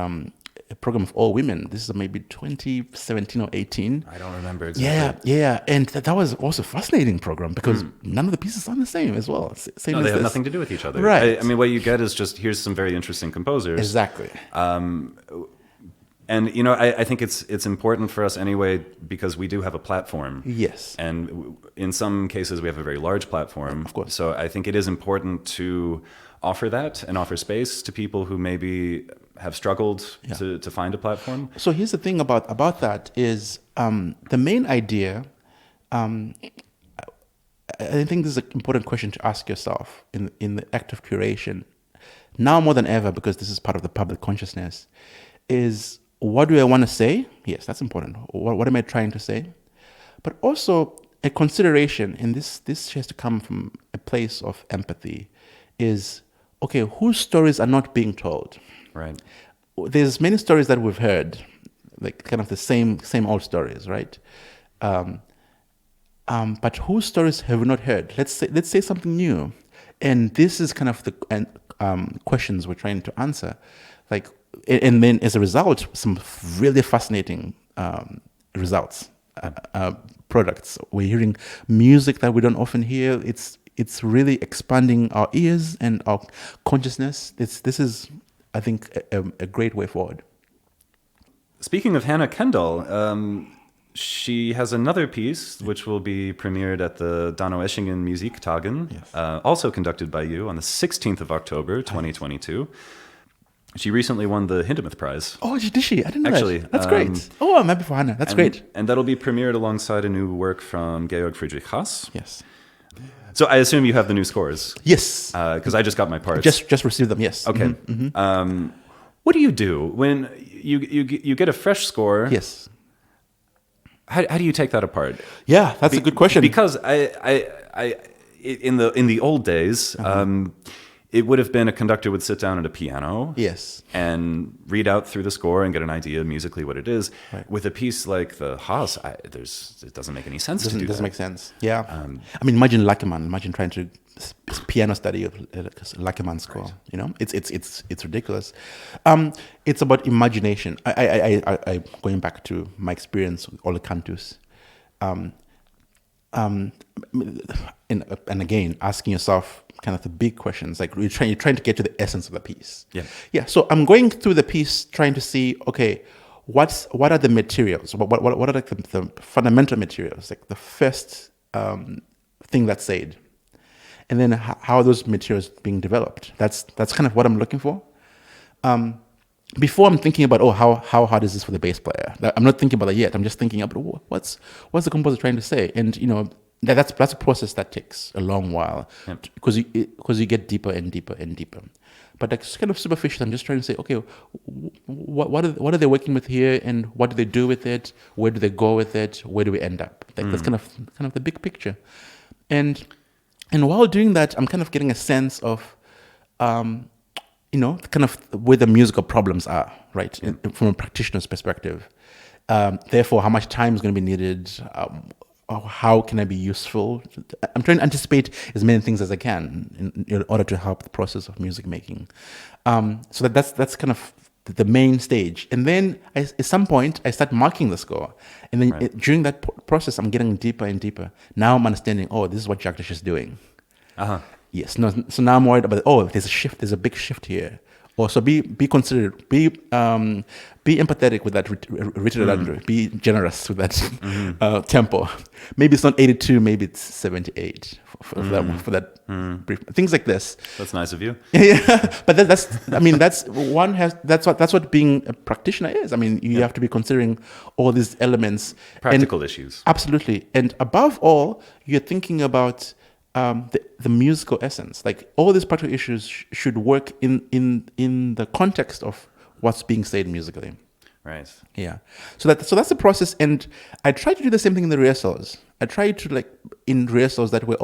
a program of all women. This is maybe 2017 or 18. I don't remember exactly. Yeah. And that was also a fascinating program because none of the pieces sound the same as well. Same as They have this. nothing to do with each other. Right. I mean, what you get is just, here's some very interesting composers. Exactly. And, I think it's important for us anyway, because we do have a platform. Yes. And in some cases, we have a very large platform. Of course. So I think it is important to offer that and offer space to people who maybe have struggled to find a platform. So here's the thing about that is the main idea, I think this is an important question to ask yourself in the act of curation, now more than ever, because this is part of the public consciousness, is what do I want to say? Yes, that's important. What am I trying to say? But also a consideration, and this has to come from a place of empathy, is, okay, whose stories are not being told? Right. There's many stories that we've heard, like kind of the same old stories, right? But whose stories have we not heard? Let's say something new, and this is kind of the questions we're trying to answer, like, and then as a result, some really fascinating results products. We're hearing music that we don't often hear. It's really expanding our ears and our consciousness. This is, I think, a great way forward. Speaking of Hannah Kendall, she has another piece which will be premiered at the Donaueschingen Musiktagen, Yes. Also conducted by you on the 16th of October, 2022. She recently won the Hindemith Prize. Oh, did she? I didn't know Actually, that. That's great. Oh, I'm happy for Hannah. That's great. And that'll be premiered alongside a new work from Georg Friedrich Haas. Yes. So I assume you have the new scores. Yes. Because I just got my parts. Just received them. Yes. Okay. Mm-hmm. What do you do when you get a fresh score? Yes. How do you take that apart? Yeah, that's a good question. Because I in the old days, it would have been a conductor would sit down at a piano, Yes. and read out through the score and get an idea musically what it is. Right. With a piece like the Haas, it doesn't make any sense to do that. Doesn't make sense. Yeah. I mean, imagine Lackerman. Imagine trying to piano study of Lackerman's score. Right. You know, it's ridiculous. It's about imagination. I going back to my experience with all the cantus. And again, asking yourself kind of the big questions, like you're trying to get to the essence of the piece. Yeah. So I'm going through the piece, trying to see, okay, what are the materials? What are the fundamental materials? Like the first thing that's said, and then how are those materials being developed? That's kind of what I'm looking for. Before I'm thinking about, how hard is this for the bass player? I'm not thinking about that yet. I'm just thinking about what's the composer trying to say, and that's a process that takes a long while, because you get deeper and deeper and deeper. But that's kind of superficial. I'm just trying to say, okay, what are they working with here, and what do they do with it? Where do they go with it? Where do we end up? That's kind of the big picture, and while doing that, I'm kind of getting a sense of kind of where the musical problems are, right, from a practitioner's perspective. Therefore, how much time is going to be needed? How can I be useful? I'm trying to anticipate as many things as I can in order to help the process of music making. So that's kind of the main stage. And then at some point, I start marking the score. And then during that process, I'm getting deeper and deeper. Now I'm understanding, this is what Jagdish is doing. Yes. No. So now I'm worried about, there's a shift. There's a big shift here. Or so be considerate. Be empathetic with that ritardando. Be generous with that tempo. Maybe it's not 82. Maybe it's 78 for that brief. Things like this. That's nice of you. Yeah, but that's what being a practitioner is. I mean, you have to be considering all these elements, practical issues. Absolutely, and above all, you're thinking about the musical essence. Like all these practical issues should work in the context of what's being said musically. Right. Yeah. So that's the process, and I try to do the same thing in the rehearsals. I try to in rehearsals that we're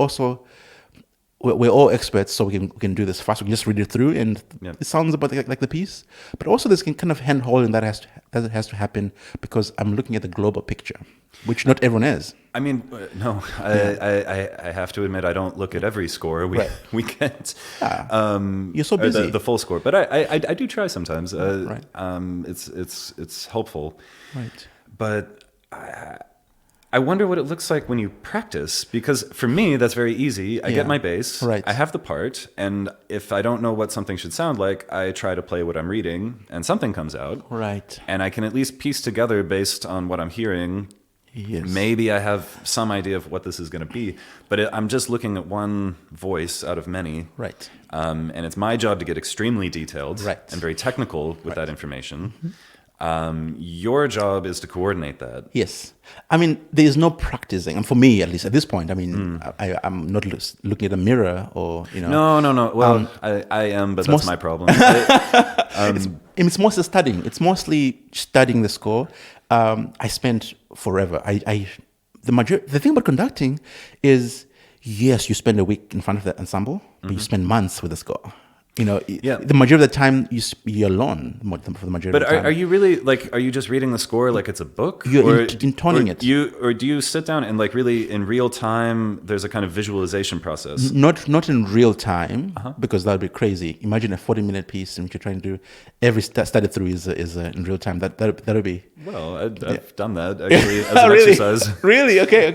all experts, so we can do this fast. We can just read it through, and it sounds about like the piece. But also, this kind of hand-holding that has to happen, because I'm looking at the global picture, which not everyone is. I mean, no. I have to admit, I don't look at every score. We can't. You're so busy. The full score, but I do try sometimes. Right. It's helpful. Right. But I wonder what it looks like when you practice, because for me, that's very easy. I get my bass, right. I have the part, and if I don't know what something should sound like, I try to play what I'm reading, and something comes out. Right. And I can at least piece together based on what I'm hearing. Yes. Maybe I have some idea of what this is going to be, but I'm just looking at one voice out of many. Right. And it's my job to get extremely detailed and very technical with that information. Your job is to coordinate that. Yes. I mean, there is no practicing. And for me, at least at this point, I mean, I'm not looking at a mirror or, No. Well, I am, but that's my problem. It's mostly studying. It's mostly studying the score. I spent forever. The thing about conducting is, yes, you spend a week in front of the ensemble, but you spend months with the score. The majority of the time you're alone for the majority of the time. But are you really like? Are you just reading the score like it's a book? You're intoning it. Or do you sit down and like really in real time? There's a kind of visualization process. Not in real time, because that would be crazy. Imagine a 40-minute piece in which you're trying to do every study through is in real time. That would be. Well, I've done that actually as an really? exercise. Really? Okay.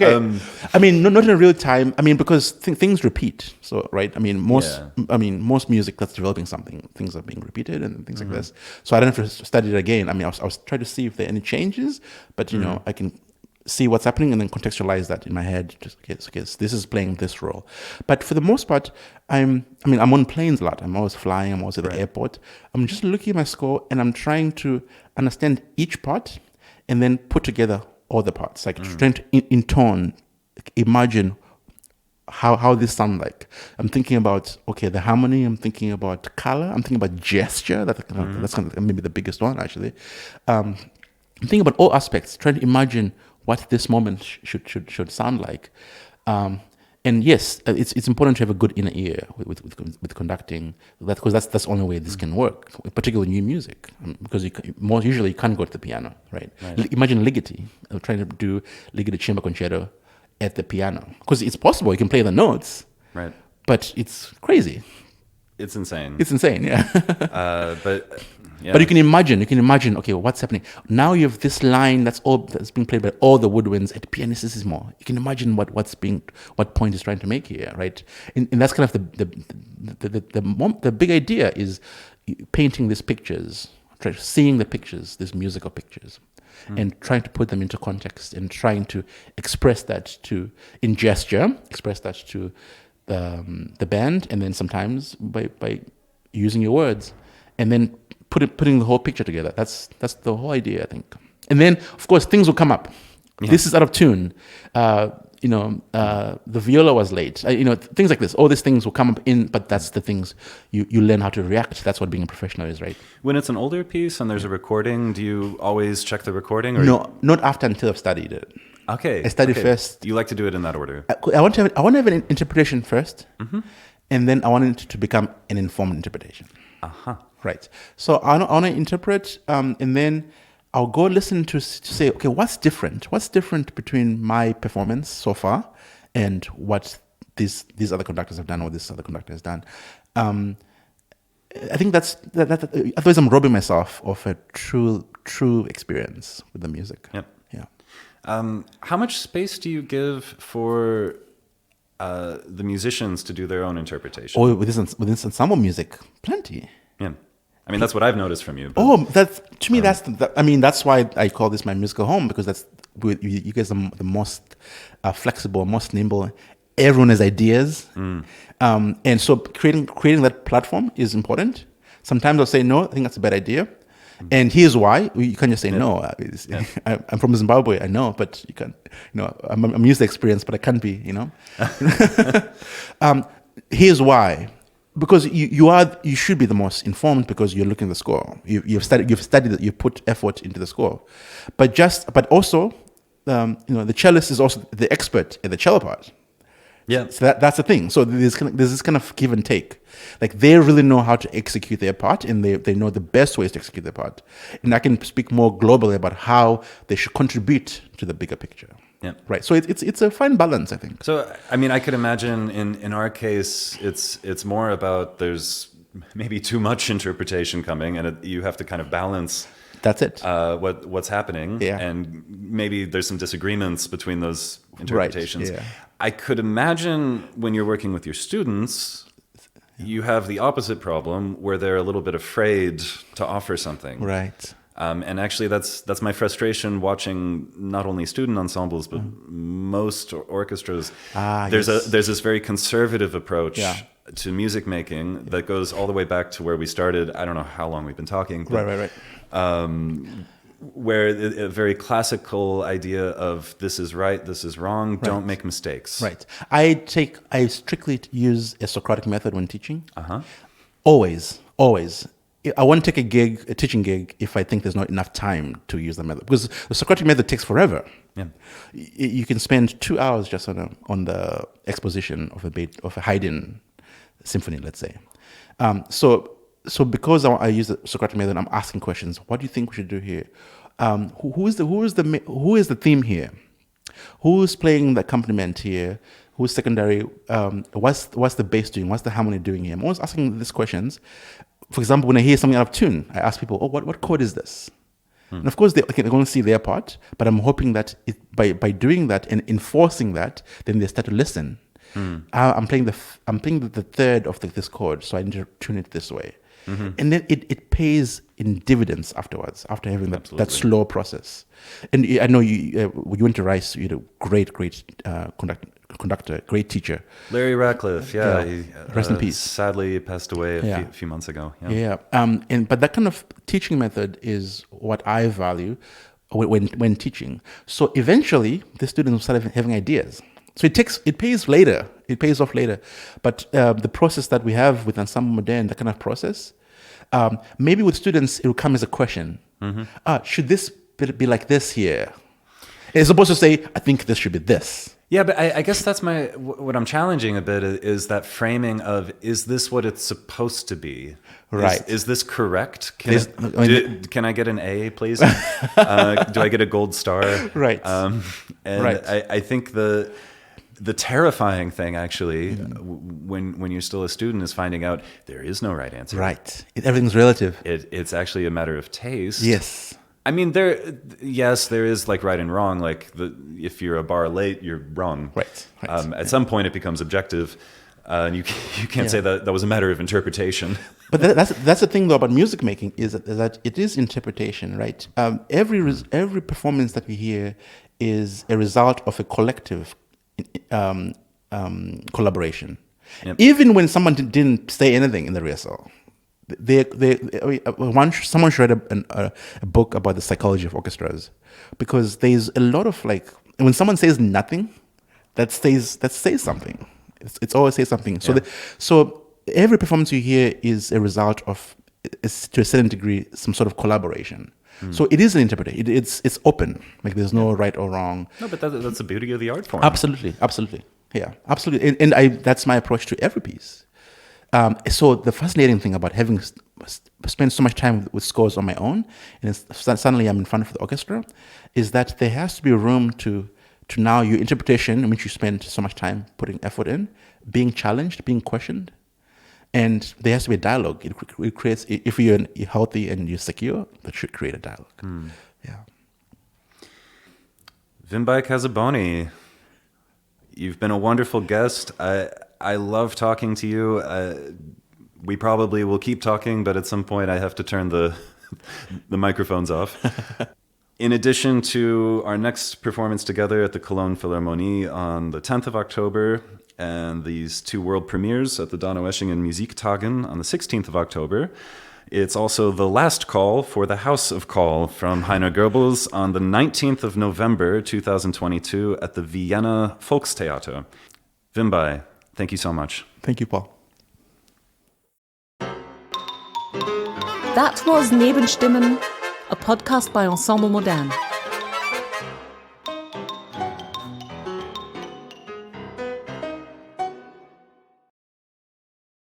I mean, not in real time. I mean, because things repeat. So, right? I mean, most music that's developing something, things are being repeated and things like this. So I don't have to study it again. I mean, I was trying to see if there are any changes, but I can see what's happening and then contextualize that in my head. Just okay, this is playing this role. But for the most part, I'm on planes a lot. I'm always flying. I'm always at the airport. I'm just looking at my score and I'm trying to understand each part and then put together all the parts. Like trying to intone, imagine how this sound like. I'm thinking about the harmony. I'm thinking about color. I'm thinking about gesture. That's kind of maybe the biggest one actually. I'm thinking about all aspects, trying to imagine what this moment should sound like. And yes, it's important to have a good inner ear with conducting. Because that's the only way this can work, particularly new music. Because usually you can't go to the piano, right? Imagine Ligeti, trying to do Ligeti chamber concerto at the piano, because it's possible you can play the notes, right? But it's crazy. It's insane. Yeah. But you can imagine. Okay, what's happening now? You have this line that's being played by all the woodwinds at pianissimo. You can imagine what point is trying to make here, right? And that's kind of the big idea is painting these pictures, seeing the pictures, these musical pictures. And trying to put them into context and trying to express that in gesture, express that to the band, and then sometimes by using your words, and then putting the whole picture together. That's the whole idea, I think. And then of course things will come up. Yeah. This is out of tune. The viola was late. Things like this. All these things will come up but that's the things you learn how to react. That's what being a professional is, right? When it's an older piece and there's a recording, do you always check the recording? No, not after until I've studied it. Okay. I study first. You like to do it in that order? I want to have an interpretation first, and then I want it to become an informed interpretation. Right. So I want to interpret, and then I'll go listen to say, okay, what's different? What's different between my performance so far and what these other conductors have done or this other conductor has done? I think that otherwise I'm robbing myself of a true experience with the music. Yep. Yeah. How much space do you give for the musicians to do their own interpretation? Oh, with this ensemble music, plenty. Yeah. I mean, that's what I've noticed from you. But, that's why I call this my musical home, because you guys are the most flexible, most nimble. Everyone has ideas, and so creating that platform is important. Sometimes I'll say no, I think that's a bad idea, and here's why. You can't just say no. I'm from Zimbabwe, I know, but you can't. I'm used to experience, but I can't be. Here's why. Because you should be the most informed, because you're looking at the score. You've studied that, you put effort into the score, but also the cellist is also the expert at the cello part. Yeah, so that's the thing. So there's this kind of give and take. Like they really know how to execute their part, and they know the best ways to execute their part. And I can speak more globally about how they should contribute to the bigger picture. Yeah. Right. So it's a fine balance, I think. So I mean, I could imagine in our case, it's more about there's maybe too much interpretation coming, and you have to kind of balance. That's it. What's happening, and maybe there's some disagreements between those interpretations. Right. Yeah. I could imagine when you're working with your students, you have the opposite problem where they're a little bit afraid to offer something. Right. And actually, that's my frustration watching not only student ensembles but most orchestras. There's this very conservative approach to music making that goes all the way back to where we started. I don't know how long we've been talking. But, right. Where a very classical idea of this is right, this is wrong, don't make mistakes. Right. I strictly use a Socratic method when teaching. Always. I won't take a teaching gig if I think there's not enough time to use the method, because the Socratic method takes forever. Yeah. You can spend 2 hours just on the exposition of a Haydn symphony, let's say. So because I use the Socratic method, I'm asking questions. What do you think we should do here? Who is the theme here? Who's playing the accompaniment here? Who's secondary? What's the bass doing? What's the harmony doing here? I'm always asking these questions. For example, when I hear something out of tune, I ask people, what chord is this? And of course, they're going to see their part, but I'm hoping that by doing that and enforcing that, then they start to listen. I'm playing the third of this chord, so I need to tune it this way. And then it pays in dividends afterwards, after having that slow process. And I know you went to Rice, you're a great conductor, great teacher. Larry Ratcliffe, he, rest in peace. Sadly passed away a few months ago. But that kind of teaching method is what I value when teaching. So eventually, the students will start having ideas. So it pays later. It pays off later. But the process that we have with Ensemble Modern, that kind of process, maybe with students, it will come as a question. Should this be like this here? As opposed to say, I think this should be this. Yeah, but I guess that's what I'm challenging a bit is that framing of, is this what it's supposed to be? Right. Is this correct? Can I get an A, please? Do I get a gold star? Right. Right. I think the terrifying thing, actually, when you're still a student, is finding out there is no right answer. Right. Everything's relative. It's actually a matter of taste. Yes. I mean, there is like right and wrong. Like if you're a bar late, you're wrong. Right. At some point, it becomes objective, and you can't say that was a matter of interpretation. But that's the thing though about music making is that it is interpretation, right? Every performance that we hear is a result of a collective collaboration. Yep. Even when someone didn't say anything in the rehearsal. Someone should write a book about the psychology of orchestras, because there's a lot of when someone says nothing, that says something. It's always says something. So so every performance you hear is a result of, to a certain degree, some sort of collaboration. So it is an interpretation. It's open. Like there's no right or wrong. No, but that's the beauty of the art form. Absolutely. Yeah, absolutely. And that's my approach to every piece. So the fascinating thing about having spent so much time with scores on my own, and suddenly I'm in front of the orchestra, is that there has to be room to now your interpretation, in which you spend so much time putting effort in, being challenged, being questioned, and there has to be a dialogue. It creates, if you're healthy and you're secure, that should create a dialogue. Yeah. Vimbayi Kaziboni, you've been a wonderful guest. I love talking to you. We probably will keep talking, but at some point I have to turn the microphones off. In addition to our next performance together at the Cologne Philharmonie on the 10th of October, and these two world premieres at the Donaueschingen Musiktagen on the 16th of October, it's also the last call for the House of Call from Heiner Goebbels on the 19th of November 2022 at the Vienna Volkstheater. Vimbayi, thank you so much. Thank you, Paul. That was Nebenstimmen, a podcast by Ensemble Modern.